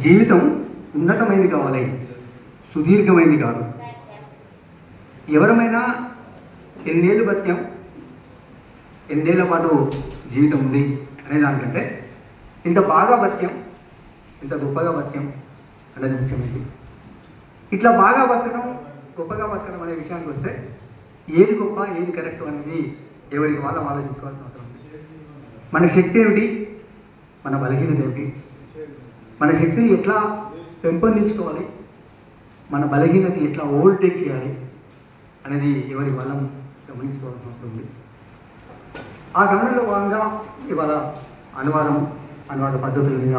జీవితం ఉన్నతమైనది కావాలి, సుదీర్ఘమైనది కాదు. ఎవరమైనా ఎన్నేళ్ళు బతికాం, ఎన్నేళ్ల పాటు జీవితం ఉంది అనేదానికంటే ఇంత బాగా బతికాం, ఇంత గొప్పగా బతికాం అనేది ముఖ్యమైనది. ఇట్లా బాగా బతకడం, గొప్పగా బతకడం అనే విషయానికి వస్తే ఏది గొప్ప, ఏది కరెక్ట్ అనేది ఎవరికి వాళ్ళు ఆలోచించుకోవాల్సిన అవసరం ఉంది. మన శక్తి ఏమిటి, మన బలహీనత ఏమిటి, మన శక్తిని ఎట్లా పెంపొందించుకోవాలి, మన బలహీనత ఎట్లా ఓవర్టేక్ చేయాలి అనేది ఎవరి వాళ్ళం గమనించుకోవాల్సిన అవసరం ఉంది. ఆ గమనంలో భాగంగా ఇవాళ అనువాద పద్ధతుల మీద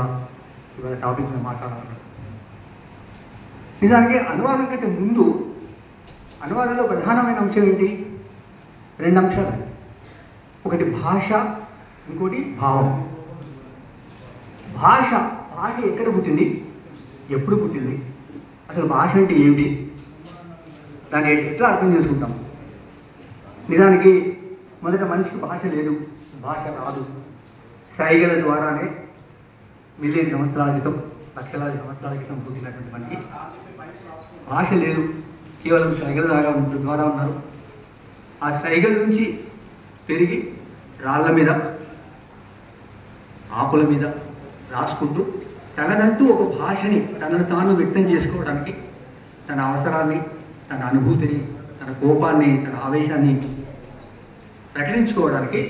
ఇవాళ టాపిక్ మీద మాట్లాడాలి. నిజానికి అనువాదం కంటే ముందు అనువాదంలో ప్రధానమైన అంశం ఏంటి? 2 అంశాలు. ఒకటి భాష, ఇంకోటి భావం. భాష ఎక్కడ పుట్టింది, ఎప్పుడు పుట్టింది, అసలు భాష అంటే ఏమిటి, దాన్ని ఎట్లా అర్థం చేసుకుంటాం? నిజానికి మొదట మనిషికి భాష లేదు, భాష రాదు. సైగల ద్వారానే మిలియన్ సంవత్సరాల క్రితం, లక్షలాది సంవత్సరాల క్రితం పుట్టినటువంటి మనకి భాష లేదు, కేవలం సైగల ద్వారా ఉన్నారు. ఆ సైగల నుంచి పెరిగి రాళ్ళ మీద, ఆకుల మీద రాసుకుంటూ తనదంటూ ఒక భాషని తనను తాను వ్యక్తం చేసుకోవడానికి, తన అవసరాన్ని, తన అనుభూతిని, తన కోపాన్ని, తన ఆవేశాన్ని ప్రకటించుకోవడానికి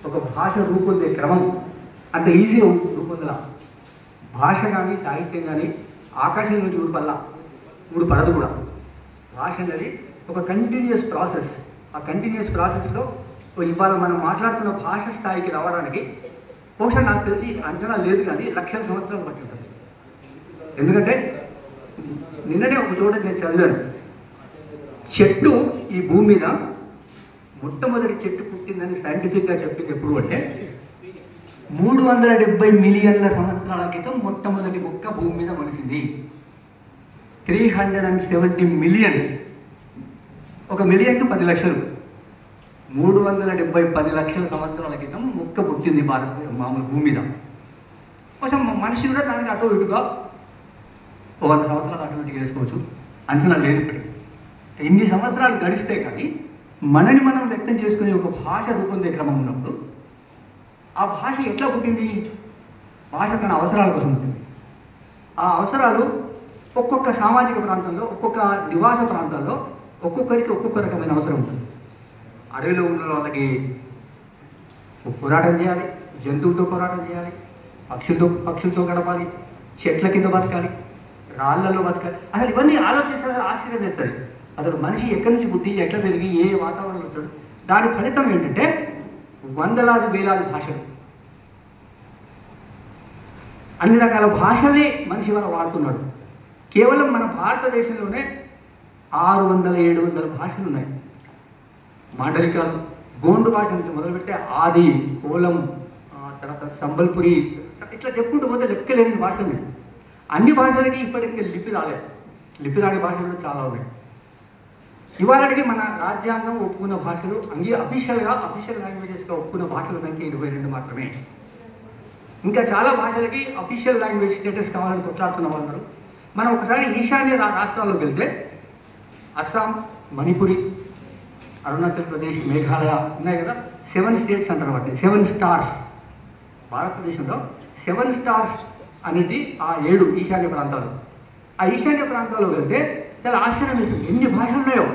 ఒక భాష రూపొందే క్రమం అంత ఈజీగా రూపొందల. భాష కానీ సాహిత్యం కానీ ఆకాశం నుంచి ఊడిపడదు కూడా. భాష అనేది ఒక కంటిన్యూస్ ప్రాసెస్. ఆ కంటిన్యూస్ ప్రాసెస్లో ఇవాళ మనం మాట్లాడుతున్న భాష స్థాయికి రావడానికి బహుశా నాకు తెలిసి అంచనా లేదు కానీ లక్షల సంవత్సరాలు పట్టి ఉంటుంది. ఎందుకంటే నిన్ననే ఒక చోట నేను చదివాను, చెట్టు ఈ భూమి మీద మొట్టమొదటి చెట్టు పుట్టిందని సైంటిఫిక్గా చెప్పింది ఎప్పుడు అంటే 370 మిలియన్ల సంవత్సరాల క్రితం మొట్టమొదటి మొక్క భూమి మీద మొలిసింది. 370 మిలియన్స్. 1 మిలియన్ 10 లక్షలు. 370 లక్షల సంవత్సరాల క్రితం మొక్క పుట్టింది మామూలు భూమి మీద. కొంచెం మనిషి కూడా దానికి అటు ఇటుగా 100 సంవత్సరాలు అటు ఇటుగా వేసుకోవచ్చు, అంచనా లేదు. ఇన్ని సంవత్సరాలు గడిస్తే కానీ మనని మనం వ్యక్తం చేసుకునే ఒక భాష రూపొందే క్రమం ఉన్నప్పుడు ఆ భాష ఎట్లా పుట్టింది? భాష తన అవసరాల కోసం పుట్టింది. ఆ అవసరాలు ఒక్కొక్క సామాజిక ప్రాంతంలో, ఒక్కొక్క నివాస ప్రాంతాల్లో ఒక్కొక్కరికి ఒక్కొక్క రకమైన అవసరం ఉంటుంది. అడవిలో ఉన్న వాళ్ళకి పోరాటం చేయాలి, జంతువులతో పోరాటం చేయాలి, పక్షులతో గడపాలి, చెట్ల కింద బతకాలి, రాళ్లలో బతకాలి. అసలు ఇవన్నీ ఆలోచిస్తే ఆశ్చర్యం వేస్తుంది. అసలు మనిషి ఎక్కడి నుంచి పుట్టి, ఎట్లా పెరిగి, ఏ వాతావరణంలో వచ్చాడు, దాని ఫలితం ఏంటంటే వందలాది వేలాది భాషలు, అన్ని రకాల భాషలే మనిషి మనం వాడుతున్నాడు. కేవలం మన భారతదేశంలోనే 600-700 భాషలు ఉన్నాయి. మాండలికాలు, గోండు భాష నుంచి మొదలుపెట్టే ఆది, కోలం, తర్వాత సంబల్పురి, ఇట్లా చెప్పుకుంటూ పోతే లెక్కలేని భాషలు ఉన్నాయి. అన్ని భాషలకి ఇప్పటికీ లిపి రాలేదు. లిపి రాని భాషలు చాలా ఉన్నాయి. ఇవాళకి మన రాజ్యాంగం ఒప్పుకున్న భాషలు అఫీషియల్ లాంగ్వేజెస్గా ఒప్పుకున్న భాషల సంఖ్య 22 మాత్రమే. ఇంకా చాలా భాషలకి అఫీషియల్ లాంగ్వేజ్ స్టేటస్ కావాలని కొట్లాడుతున్న వాళ్ళు. మనం ఒకసారి ఈశాన్య రాష్ట్రాల్లోకి వెళ్తే అస్సాం, మణిపురి, అరుణాచల్ ప్రదేశ్, మేఘాలయ ఉన్నాయి కదా, 7 స్టేట్స్ అంటారు వాటిని. 7 స్టార్స్. భారతదేశంలో 7 స్టార్స్ అనేది ఆ 7 ఈశాన్య ప్రాంతాలు. ఆ ఈశాన్య ప్రాంతాల్లో వెళ్తే చాలా ఆశ్చర్యం వేస్తుంది, ఎన్ని భాషలు ఉన్నాయో.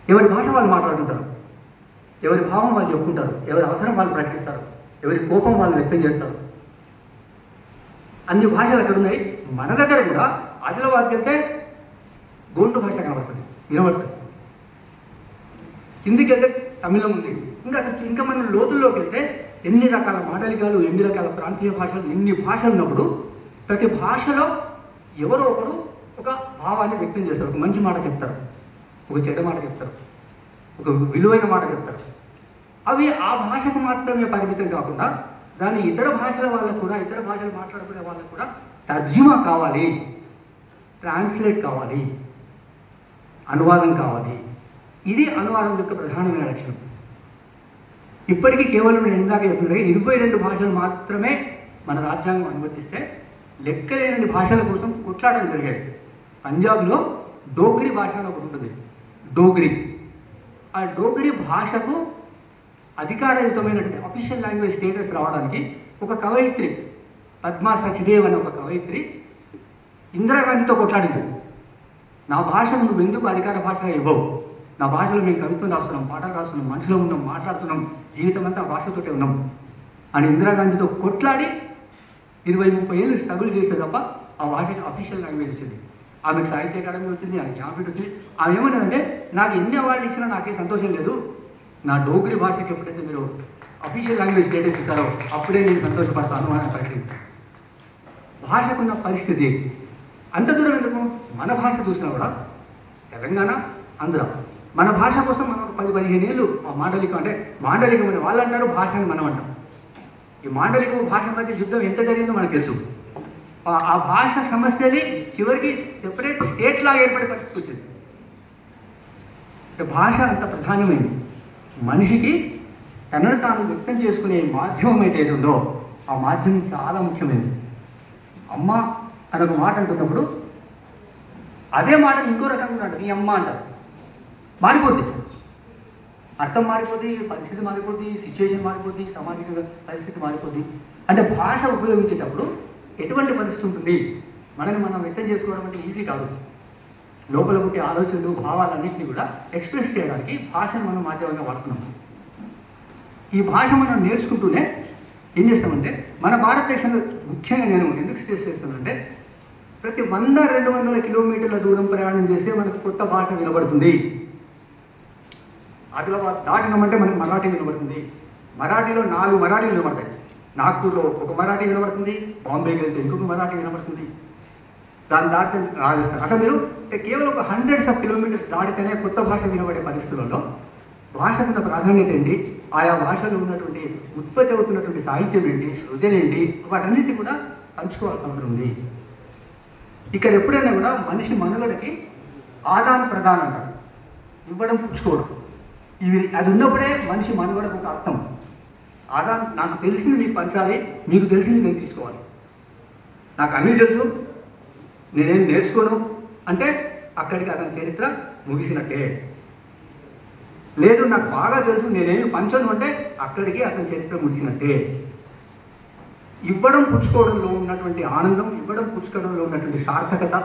ఎవరి భాష వాళ్ళు మాట్లాడుకుంటారు, ఎవరి భావం వాళ్ళు చెప్పుకుంటారు, ఎవరి అవసరం వాళ్ళు ప్రకటిస్తారు, ఎవరి కోపం వాళ్ళు వ్యక్తం చేస్తారు. అన్ని భాషలు అక్కడ ఉన్నాయి. మన దగ్గర కూడా ఆదిలాబాద్కి వెళ్తే గోండు భాష వినబడుతుంది. కిందికి వెళ్తే తమిళం ఉంది. ఇంకా మన లోతుల్లోకి వెళ్తే ఎన్ని రకాల మాండలికాలు, ఎన్ని రకాల ప్రాంతీయ భాషలు, ఎన్ని భాషలు ఉన్నప్పుడు ప్రతి భాషలో ఎవరో ఒకరు ఒక భావాన్ని వ్యక్తం చేస్తారు. ఒక మంచి మాట చెప్తారు, ఒక చెడ్డ మాట చెప్తారు, ఒక విలువైన మాట చెప్తారు. అవి ఆ భాషకు మాత్రమే పరిమితం కాకుండా దాని ఇతర భాషల వాళ్ళకు కూడా, ఇతర భాషలు మాట్లాడుకునే వాళ్ళకు కూడా తర్జుమా కావాలి, ట్రాన్స్లేట్ కావాలి, అనువాదం కావాలి. ఇది అనువాదం యొక్క ప్రధానమైన లక్షణం. ఇప్పటికీ కేవలం నేను ఇందాక చెప్పినట్టుగా 22 భాషలు మాత్రమే మన రాజ్యాంగం అనుమతిస్తే లెక్కలేని భాషల కోసం కొట్లాటలు జరిగాయి. పంజాబ్లో డోగ్రీ భాష అని ఒకటి ఉంటుంది, డోగ్రీ. ఆ డోగ్రీ భాషకు అధికారయుతమైనటువంటి అఫీషియల్ లాంగ్వేజ్ స్టేటస్ రావడానికి ఒక కవయిత్రి, పద్మా సచ్దేవ్ అనే ఒక కవయిత్రి ఇందిరాగాంధీతో కొట్లాడింది. నా భాషను నువ్వు ఎందుకు అధికార భాషగా ఇవ్వవు? నా భాషలో మేము కవిత్వం రాస్తున్నాం, పాటలు రాస్తున్నాం, మనుషులో ఉన్నాం, మాట్లాడుతున్నాం, జీవితం అంతా భాషతోటే ఉన్నాం అని ఇందిరాగాంధీతో కొట్లాడి 20-30 ఏళ్ళు స్ట్రగుల్ చేస్తే తప్ప ఆ భాషకి అఫీషియల్ లాంగ్వేజ్ వచ్చింది. ఆమెకు సాహిత్య అకాడమీ వచ్చింది, ఆమె జ్ఞాపకం వచ్చింది. ఆమె ఏమన్నదంటే, నాకు ఎన్ని అవార్డులు ఇచ్చినా నాకే సంతోషం లేదు, నా డోగ్రీ భాషకి ఎప్పుడైతే మీరు అఫీషియల్ లాంగ్వేజ్ స్టేటస్ ఇస్తారో అప్పుడే నేను సంతోషపడతాను అని ప్రకటించాను. భాషకున్న పరిస్థితి అంత దూరం ఎందుకు? మన భాష చూసినా కూడా తెలంగాణ, ఆంధ్ర, మన భాష కోసం మనం 10-15 ఏళ్ళు ఆ మాండలికం, అంటే మాండలికం అని వాళ్ళు అంటారు, భాష అని మనం అంటాం. ఈ మాండలికం భాష మధ్య యుద్ధం ఎంత జరిగిందో మనకు తెలుసు. ఆ భాష సమస్యని చివరికి సెపరేట్ స్టేట్ లాగా ఏర్పడే పరిస్థితి వచ్చింది. భాష అంత ప్రధానమైంది. మనిషికి తనను తాను వ్యక్తం చేసుకునే మాధ్యమం ఏదైతే ఉందో ఆ మాధ్యమం చాలా ముఖ్యమైనది. అమ్మ అని ఒక మాట అంటున్నప్పుడు అదే మాట ఇంకో రకంగా ఉంటాడు, నీ అమ్మ అంటారు. మారిపోద్ది, అర్థం మారిపోద్ది, పరిస్థితి మారిపోద్ది, సిచ్యువేషన్ మారిపోద్ది, సామాజిక పరిస్థితి మారిపోద్ది. అంటే భాష ఉపయోగించేటప్పుడు ఎటువంటి పరిస్థితి ఉంటుంది, మనని మనం వ్యక్తం చేసుకోవడం అంటే ఈజీ కాదు. లోపల పుట్టే ఆలోచనలు, భావాలన్నింటినీ కూడా ఎక్స్ప్రెస్ చేయడానికి భాషను మనం మాధ్యమంగా వాడుతున్నాం. ఈ భాష మనం నేర్చుకుంటూనే ఏం చేస్తామంటే, మన భారతదేశంలో ముఖ్యంగా నేను ఎందుకు స్ట్రెస్ చేస్తానంటే, ప్రతి 100-200 కిలోమీటర్ల దూరం ప్రయాణం చేస్తే మనకు కొత్త భాష వినబడుతుంది. ఆదిలాబాద్ దాటినామంటే మనకు మరాఠీ వినబడుతుంది. మరాఠీలో 4 మరాఠీలు వినబడతాయి. నాగ్పూర్లో ఒక మరాఠీ వినబడుతుంది, బాంబేకి వెళ్తే ఇంకొక మరాఠీ వినబడుతుంది, దాన్ని దాటితే రాజస్థాన్. అట్లా మీరు కేవలం ఒక 100s of kilometers దాటితేనే కొత్త భాష వినబడే పరిస్థితులలో భాషకున్న ప్రాధాన్యత ఏంటి, ఆయా భాషలో ఉన్నటువంటి ఉత్పత్తి అవుతున్నటువంటి సాహిత్యం ఏంటి, సృజన ఏంటి, వాటన్నిటి కూడా పంచుకోవాల్సి ఉంటుంది. ఇక్కడ ఎప్పుడైనా కూడా మనిషి మనుగడకి ఆదాన ప్రదానం అంటారు, ఇవ్వడం పుచ్చుకోవడం. అది ఉన్నప్పుడే మనిషి మనుగడకు ఒక అర్థం. ఆదానం, నాకు తెలిసింది మీకు పంచాలి, మీకు తెలిసింది నేను తీసుకోవాలి. నాకు అన్నీ తెలుసు, నేనేం నేర్చుకోను అంటే అక్కడికి అతని చరిత్ర ముగిసినట్టే. లేదు, నాకు బాగా తెలుసు, నేనేమి పంచను అంటే అక్కడికి అతని చరిత్ర ముగిసినట్టే. ఇవ్వడం పుచ్చుకోవడంలో ఉన్నటువంటి ఆనందం, ఇవ్వడం పుచ్చుకోవడంలో ఉన్నటువంటి సార్థకత,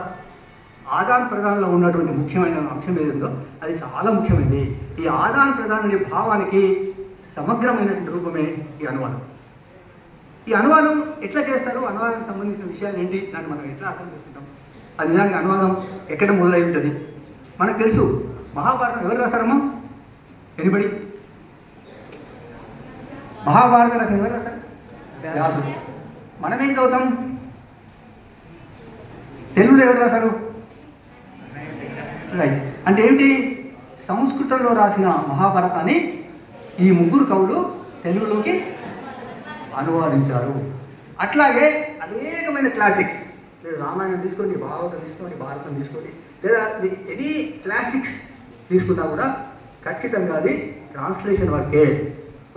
ఆదాన ప్రదానంలో ఉన్నటువంటి ముఖ్యమైన అంశం ఏదో అది చాలా ముఖ్యమైనది. ఈ ఆదాన ప్రదాన అనే భావానికి సమగ్రమైనటువంటి రూపమే ఈ అనువాదం. ఈ అనువాదం ఎట్లా చేస్తారు, అనువాదానికి సంబంధించిన విషయాలు ఏంటి, దాన్ని మనం ఎట్లా అర్థం చేసుకుంటాం, అది నిజంగా అనువాదం ఎక్కడ మొదలై ఉంటుంది మనకు తెలుసు. మహాభారతం ఎవరు రాస్తారమ్మా? ఎనిబడి? మహాభారత రచన ఎవరు రాస్తారు? వ్యాసుడు. మనమేం చదువుతాం? తెలుగులో ఎవరు రాశారు? రైట్. అంటే ఏంటి? సంస్కృతంలో రాసిన మహాభారతాన్ని ఈ 3 కవులు తెలుగులోకి అనువాదించారు. అట్లాగే అనేకమైన క్లాసిక్స్, లేదా రామాయణం తీసుకోండి, భాగవతం తీసుకోండి, భారతం తీసుకోండి, లేదా ఎనీ క్లాసిక్స్ తీసుకున్నా కూడా ఖచ్చితంగా అది ట్రాన్స్లేషన్ వర్కే.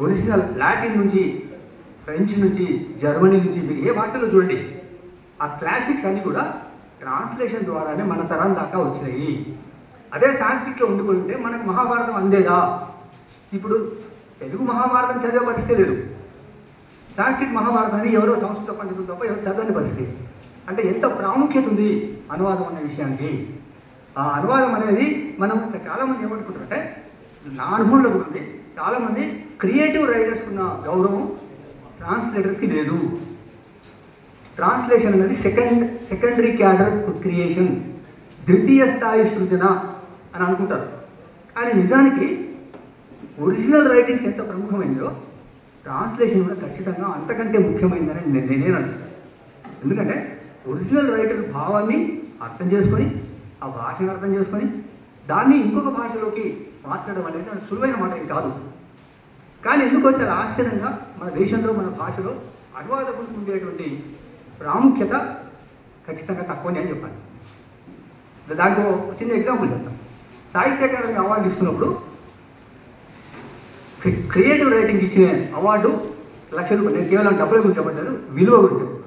ఒరిజినల్ లాటిన్ నుంచి, ఫ్రెంచ్ నుంచి, జర్మనీ నుంచి, మీరు ఏ భాషలో చూడండి, ఆ క్లాసిక్స్ అన్నీ కూడా ట్రాన్స్లేషన్ ద్వారానే మన తరం దాకా వచ్చినాయి. అదే సాంస్క్రిట్లో ఉండిపోయింటే మనకు మహాభారతం అందేదా? ఇప్పుడు తెలుగు మహాభారతం చదివే పరిస్థితి లేదు. సాంస్క్రిట్ మహాభారతాన్ని ఎవరో సంస్కృత పండితులు తప్ప ఎవరు చదవని పరిస్థితి. అంటే ఎంత ప్రాముఖ్యత ఉంది అనువాదం అనే విషయానికి. ఆ అనువాదం అనేది మనం చాలామంది ఏమనుకుంటారంటే, నా అనుభవంలో కూడా ఉంది, చాలామంది క్రియేటివ్ రైటర్స్కి ఉన్న గౌరవం ట్రాన్స్లేటర్స్కి లేదు. ట్రాన్స్లేషన్ అనేది సెకండరీ క్యాడర్ క్రియేషన్, ద్వితీయ స్థాయి సృజన అని అనుకుంటారు. కానీ నిజానికి ఒరిజినల్ రైటింగ్స్ ఎంత ప్రముఖమైందో ట్రాన్స్లేషన్ కూడా ఖచ్చితంగా అంతకంటే ముఖ్యమైందని నేనే అంటున్నాను. ఎందుకంటే ఒరిజినల్ రైటర్ భావాన్ని అర్థం చేసుకొని, ఆ భాషను అర్థం చేసుకొని దాన్ని ఇంకొక భాషలోకి మార్చడం అనేది సులువైన మాట ఏం కాదు. కానీ ఎందుకో చాలా ఆశ్చర్యంగా మన దేశంలో, మన భాషలో అనువాదకులకు ఉండేటువంటి ప్రాముఖ్యత ఖచ్చితంగా తక్కువని అని చెప్పాలి. దానికి ఒక చిన్న ఎగ్జాంపుల్ చెప్తాను. సాహిత్య అకాడమీ అవార్డు ఇస్తున్నప్పుడు క్రియేటివ్ రైటింగ్ ఇచ్చిన అవార్డు 1,00,000 రూపాయలు. నేను కేవలం డబ్బుల గురించి చెప్పట్లేదు, విలువ గురించి చెప్తాను.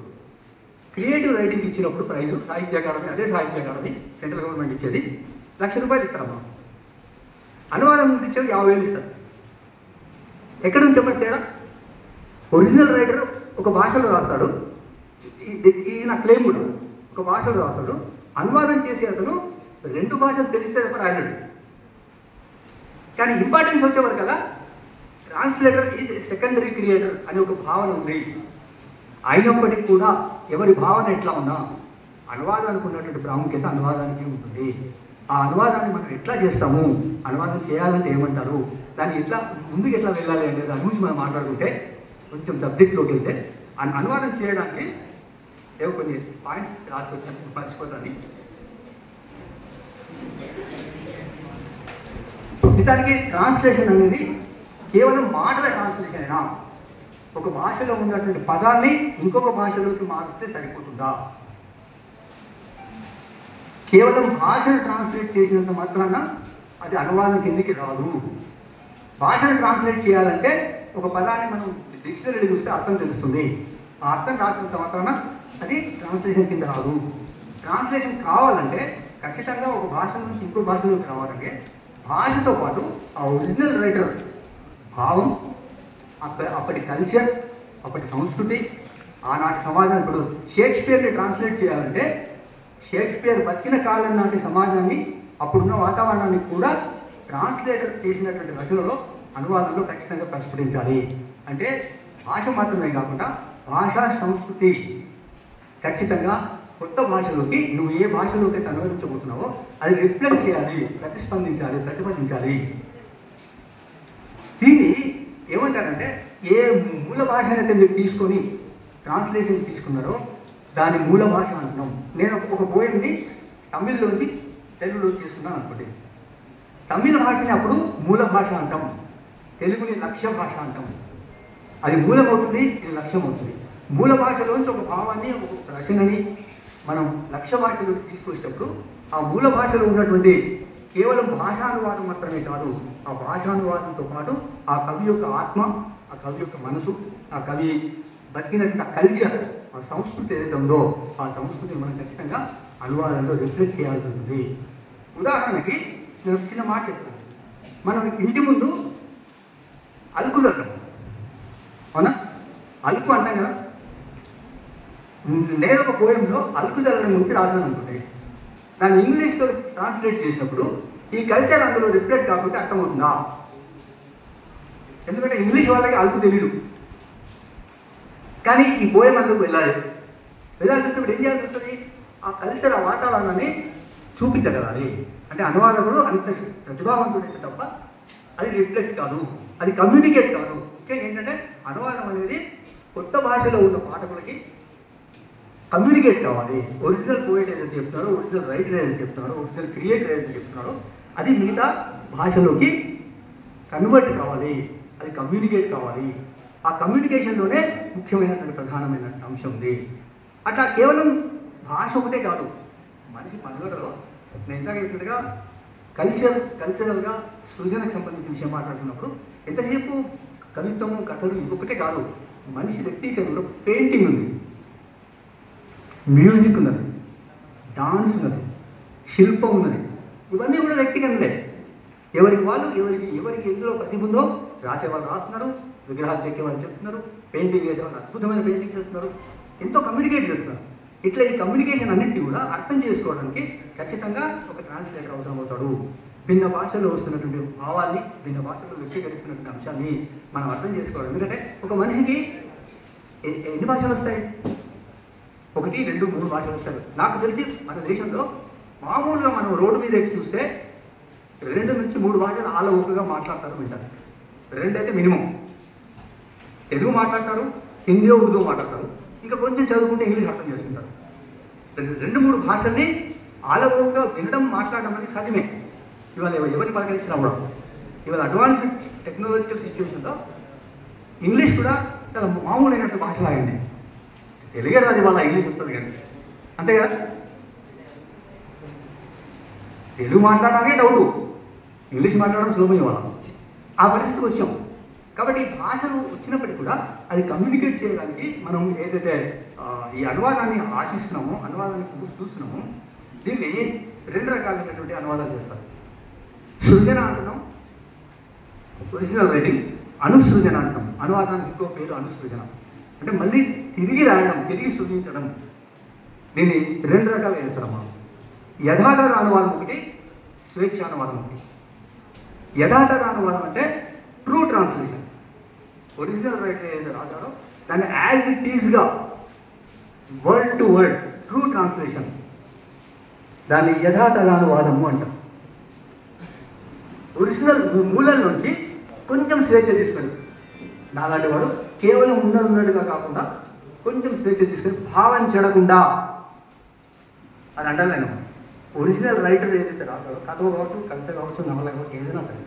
క్రియేటివ్ రైటింగ్ ఇచ్చినప్పుడు ప్రైజు సాహిత్య అకాడమీ, అదే సాహిత్య అకాడమీ సెంట్రల్ గవర్నమెంట్ ఇచ్చేది 1,00,000 రూపాయలు ఇస్తారమ్మా. అనువాదం ఇచ్చేది 50,000 ఇస్తారు. ఎక్కడ నుంచి చెప్పండి తేడా? ఒరిజినల్ రైటర్ ఒక భాషలో రాస్తాడు, ఈయన క్లెయిమ్ కూడా ఒక భాషలో రాస్తాడు. అనువాదం చేసే అతను 2 భాషలు తెలిస్తే తప్ప రాయలేడు. కానీ ఇంపార్టెన్స్ వచ్చేవారు కదా, ట్రాన్స్లేటర్ ఈజ్ సెకండరీ క్రియేటర్ అనే ఒక భావన ఉంది. అయినప్పటికీ కూడా ఎవరి భావన ఎట్లా ఉన్నా అనువాదానికి ఉన్నటువంటి ప్రాముఖ్యత అనువాదానికి ఉంటుంది. ఆ అనువాదాన్ని మనం ఎట్లా చేస్తాము, అనువాదం చేయాలంటే ఏమంటారు, దాన్ని ఎట్లా ముందుకు ఎట్లా వెళ్ళాలి అనేది దాని గురించి మనం మాట్లాడుకుంటే కొంచెం సబ్జెక్ట్లోకి వెళ్తే అనువాదం చేయడానికి ఏవో కొన్ని పాయింట్స్ రాసుకొచ్చాను, మర్చిపోతాను. నిజానికి ట్రాన్స్లేషన్ అనేది కేవలం మాటల ట్రాన్స్లేషన్ అయినా, ఒక భాషలో ఉన్నటువంటి పదాన్ని ఇంకొక భాషలోకి మారిస్తే సరిపోతుందా? కేవలం భాషను ట్రాన్స్లేట్ చేసినంత మాత్రాన అది అనువాదం కిందికి రాదు. భాషను ట్రాన్స్లేట్ చేయాలంటే ఒక పదాన్ని మనం డిక్షనరీలో చూస్తే అర్థం తెలుస్తుంది. ఆ అర్థం రాసినంత మాత్రాన అది ట్రాన్స్లేషన్ కింద రాదు. ట్రాన్స్లేషన్ కావాలంటే ఖచ్చితంగా ఒక భాష నుంచి ఇంకో భాషలోకి రావాలంటే భాషతో పాటు ఆ ఒరిజినల్ రైటర్ భావం, అప్పటి కల్చర్, అప్పటి సంస్కృతి, ఆనాటి సమాజం. ఇప్పుడు షేక్స్పియర్ని ట్రాన్స్లేట్ చేయాలంటే షేక్స్పియర్ బతికిన కాలం నాటి సమాజాన్ని, అప్పుడున్న వాతావరణాన్ని కూడా ట్రాన్స్లేటర్ చేసినటువంటి రచనలో, అనువాదంలో ఖచ్చితంగా ప్రతిఫలించాలి. అంటే భాష మాత్రమే కాకుండా భాషా సంస్కృతి ఖచ్చితంగా కొత్త భాషలోకి నువ్వు ఏ భాషలోకి అయితే అనువదించబోతున్నావో అది రిఫ్లెక్ట్ చేయాలి, ప్రతిస్పందించాలి, ప్రతిఫలించాలి. దీన్ని ఏమంటారంటే ఏ మూల భాష అయితే మీరు తీసుకొని ట్రాన్స్లేషన్ తీసుకున్నారో దాని మూల భాష అంటున్నాం. నేను ఒక పోయంని తమిళ్లోంచి తెలుగులోకి చేస్తున్నాను అనుకోండి, తమిళ భాషని అప్పుడు మూల భాష అంటాం, తెలుగుని లక్ష్య భాష అంటాం. అది మూలమవుతుంది, ఇది లక్ష్యం అవుతుంది. మూల భాషలోంచి ఒక భావాన్ని, ఒక రచనని మనం లక్ష్య భాషలోకి తీసుకొచ్చేటప్పుడు ఆ మూల భాషలో ఉన్నటువంటి కేవలం భాషానువాదం మాత్రమే కాదు, ఆ భాషానువాదంతో పాటు ఆ కవి యొక్క ఆత్మ, ఆ కవి యొక్క మనసు, ఆ కవి బతికినటువంటి ఆ కల్చర్, ఆ సంస్కృతి ఏదైతే ఉందో ఆ సంస్కృతిని మనం ఖచ్చితంగా అనువాదంలో రిఫ్లెక్ట్ చేయాల్సి ఉంటుంది. ఉదాహరణకి నేను చిన్న మాట చెప్తాను. మనం ఇంటి ముందు అలుకు చల్లుతాం, అవునా? అలుకు అంటాం కదా. నేను ఒక పోయంలో అలుకు చల్లడం గురించి రాశాను అనుకుంటే దాన్ని ఇంగ్లీష్లో ట్రాన్స్లేట్ చేసినప్పుడు ఈ కల్చర్ అందులో రిఫ్లెక్ట్ కాకుండా అర్థమవుతుందా? ఎందుకంటే ఇంగ్లీష్ వాళ్ళకి అలుకు తెలీదు, కానీ ఈ పోయం అందుకు వెళ్ళాలి. వెళ్ళాల్సినప్పుడు ఏం చేయాల్సి వస్తుంది? ఆ కల్చర్, ఆ వాతావరణాన్ని చూపించగలాలి. అంటే అనువాదకుడు అంత ప్రతిభావంతుడైతే తప్ప అది రిఫ్లెక్ట్ కాదు, అది కమ్యూనికేట్ కాదు. ముఖ్యంగా ఏంటంటే అనువాదం అనేది కొత్త భాషలో ఉన్న పాఠకులకి కమ్యూనికేట్ కావాలి. ఒరిజినల్ పోయిట్ ఏదైతే చెప్తున్నారో, ఒరిజినల్ రైటర్ ఏదైతే చెప్తున్నారో, ఒరిజినల్ క్రియేటర్ ఏదైతే చెప్తున్నారో అది మిగతా భాషలోకి కన్వర్ట్ కావాలి, అది కమ్యూనికేట్ కావాలి. ఆ కమ్యూనికేషన్లోనే ముఖ్యమైనటువంటి ప్రధానమైన అంశం ఉంది. అట్లా కేవలం భాష ఒకటే కాదు, మనిషి మనుగడలో నేను ఇందాక చెప్పినట్టుగా కల్చరల్గా సృజనకు సంబంధించిన విషయం మాట్లాడుతున్నప్పుడు ఎంతసేపు కవిత్వము, కథలు ఇంకొకటే కాదు, మనిషి వ్యక్తీకరణలో పెయింటింగ్ ఉంది, మ్యూజిక్ ఉన్నది, డాన్స్ ఉన్నది, శిల్పం ఉన్నది. ఇవన్నీ కూడా వ్యక్తిగతలే. ఎవరికి వాళ్ళు, ఎవరికి ఎందులో ప్రతిభ ఉందో రాసేవాళ్ళు రాస్తున్నారు, విగ్రహాలు చెక్కేవాళ్ళు చెప్తున్నారు, పెయింటింగ్ చేసేవాళ్ళు అద్భుతమైన పెయింటింగ్ చేస్తున్నారు, ఎంతో కమ్యూనికేట్ చేస్తున్నారు. ఇట్లా ఈ కమ్యూనికేషన్ అన్నింటినీ కూడా అర్థం చేసుకోవడానికి ఖచ్చితంగా ఒక ట్రాన్స్లేటర్ అవసరం అవుతాడు. భిన్న భాషలో వస్తున్నటువంటి భావాన్ని, భిన్న భాషలో వ్యక్తీకరిస్తున్నటువంటి అంశాన్ని మనం అర్థం చేసుకోవాలి. ఎందుకంటే ఒక మనిషికి ఎన్ని భాషలు వస్తాయి? 1, 2, 3 భాషలు వస్తాయి. నాకు తెలిసి మన దేశంలో మామూలుగా మనం రోడ్డు మీద ఎక్కి చూస్తే 2 నుంచి 3 భాషలు ఆల్ ఓవర్గా మాట్లాడతారు, వింటారు. 2 అయితే మినిమం. తెలుగు మాట్లాడతారు, హిందీ, ఉర్దూ మాట్లాడతారు, ఇంకా కొంచెం చదువుకుంటే ఇంగ్లీష్ అర్థం చేసుకుంటారు. 2, 3 భాషల్ని ఆల్ ఓవర్గా వినడం, మాట్లాడడం అనేది సాధ్యమే. ఇవాళ ఎవరిని పలకరించినా కూడా ఇవాళ అడ్వాన్స్ టెక్నాలజికల్ సిచ్యువేషన్లో ఇంగ్లీష్ కూడా చాలా మామూలైనటువంటి భాషలాగింది. తెలుగే రాదు వాళ్ళ ఇంగ్లీష్ వస్తుంది కానీ, అంతే కదా. తెలుగు మాట్లాడడానే డౌటు, ఇంగ్లీష్ మాట్లాడడం సులభం ఇవాళ. ఆ పరిస్థితికి వచ్చాం. కాబట్టి భాషలు వచ్చినప్పటికీ కూడా అది కమ్యూనికేట్ చేయడానికి మనం ఏదైతే ఈ అనువాదాన్ని ఆశిస్తున్నామో, అనువాదాన్ని చూస్తున్నామో, దీన్ని 2 రకాలైనటువంటి అనువాదాలు చేస్తారు. సృజన అంటున్నాం, ఒరిజినల్ రైటింగ్. అనుసృజన అంటాం, అనువాదానికి ఇంకో పేరు అనుసృజన. అంటే మళ్ళీ తిరిగి రాయడం, తిరిగి సృజించడం. దీన్ని 2 రకాలుగా చేస్తారమ్మా. యథాతథ అనువాదం ఒకటి, స్వేచ్ఛ అనువాదం ఒకటి. యథాతథ అనువాదం అంటే ట్రూ ట్రాన్స్లేషన్. ఒరిజినల్ రైటర్ ఏదైతే రాశారో దాన్ని యాజ్ ఇట్ ఈజ్గా word to word true translation, దాన్ని యథాతథ అనువాదము అంటాం. ఒరిజినల్ మూలం నుంచి కొంచెం స్వేచ్ఛ తీసుకొని, నాలాంటి వాడు కేవలం ఉన్నట్టుగా కాకుండా కొంచెం స్వేచ్ఛ తీసుకొని భావం చెడకుండా, అది అంటాను. ఒరిజినల్ రైటర్ ఏదైతే రాశారో, కథ కావచ్చు, కవిత కావచ్చు, నవల కావచ్చు, ఏదైనా సరే,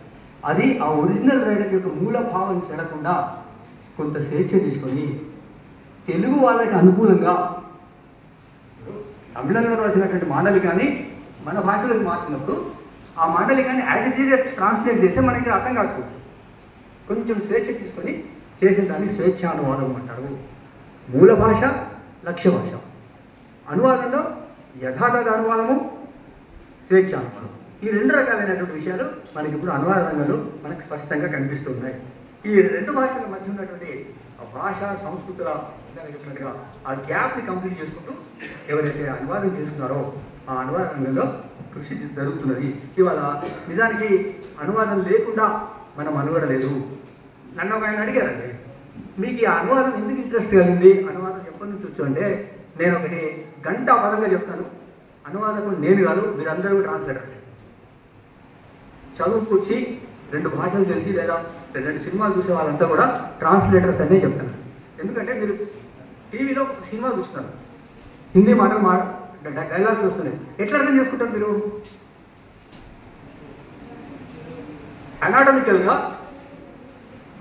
అది ఆ ఒరిజినల్ రైటర్ యొక్క మూల భావం చెడకుండా కొంత స్వేచ్ఛ తీసుకొని తెలుగు వాళ్ళకి అనుకూలంగా తమిళంలో రాసినటువంటి మాండలికాన్ని మన భాషలోకి మార్చినప్పుడు ఆ మాండలికాన్ని యాజ్ ఇట్ ఈజ్ ట్రాన్స్లేట్ చేస్తే మనకి అర్థం కాకపోవచ్చు. కొంచెం స్వేచ్ఛ తీసుకొని చేసిన దాన్ని స్వేచ్ఛ అనువాదం అంటారు. మూల భాష, లక్ష్య భాష. అనువాదంలో యథాతథ అనువాదము, స్వేచ్ఛ అనువాదం. ఈ 2 రకాలైనటువంటి విషయాలు మనకి ఇప్పుడు అనువాద రంగంలో మనకు స్పష్టంగా కనిపిస్తున్నాయి. ఈ 2 భాషల మధ్య ఉన్నటువంటి భాష, సంస్కృతుల చెప్పినట్టుగా ఆ గ్యాప్ని కంప్లీట్ చేసుకుంటూ ఎవరైతే అనువాదం చేస్తున్నారో ఆ అనువాద రంగంలో కృషి జరుగుతున్నది. ఇవాళ నిజానికి అనువాదం లేకుండా మనం అనువడ లేదు. నన్ను ఒక ఆయన అడిగారండి, మీకు ఈ అనువాదం ఎందుకు ఇంట్రెస్ట్ కలిగింది, అనువాదం ఎప్పటి నుంచి వచ్చు అంటే, నేను ఒకటి గంట పదంగా చెప్తాను. అనువాదకుడు నేను కాదు, మీరందరూ ట్రాన్స్లేటర్స్. చదువుకొచ్చి 2 భాషలు తెలిసి లేదా 2 సినిమాలు చూసే వాళ్ళంతా కూడా ట్రాన్స్లేటర్స్ అనే చెప్తాను. ఎందుకంటే మీరు టీవీలో ఒక సినిమా చూస్తున్నారు, హిందీ మాటలు డైలాగ్స్ వస్తున్నాయి, ఎట్లా అర్థం చేసుకుంటారు మీరు? అనాటమికల్గా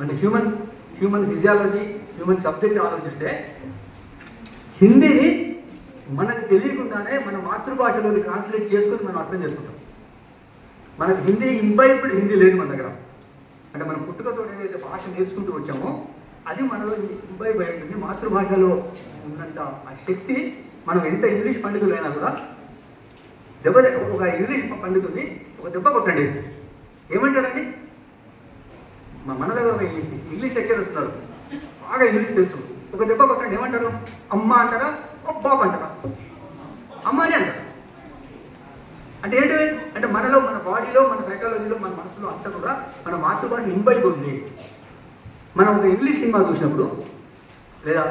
అంటే హ్యూమన్ ఫిజియాలజీ, హ్యూమన్ సబ్జెక్ట్ ఆలోచిస్తే హిందీని మనకు తెలియకుండానే మన మాతృభాషలోకి ట్రాన్స్లేట్ చేసుకొని మనం అర్థం చేసుకుంటాం. మనకు హిందీ ఇంబైబ్డ్ హిందీ లేదు మన దగ్గర. అంటే మనం పుట్టుకతో ఏదైతే భాష నేర్చుకుంటూ వచ్చామో అది మనలో ఇంబైబ్ అయి ఉంటుంది. మాతృభాషలో ఉన్నంత ఆ శక్తి మనం ఎంత ఇంగ్లీష్ పండితులైనా కూడా ఒక ఇంగ్లీష్ పండితుని ఒక దెబ్బ కొట్టండి, ఏమంటారండి? మన దగ్గర ఒక ఇంగ్లీష్ లెక్చర్ వస్తున్నారు, బాగా ఇంగ్లీష్ తెలుసు, ఒక దెబ్బ కొట్టండి, ఏమంటారు? అమ్మ అంటారా, బాబు అంటారా? అమ్మ అని అంటారు. అంటే ఏంటి అంటే మనలో, మన బాడీలో, మన సైకాలజీలో, మన మనసులో అంతా కూడా మన మాతృభాష ఇంబైబ్ ఉంది. మనం ఒక ఇంగ్లీష్ సినిమా చూసినప్పుడు లేదా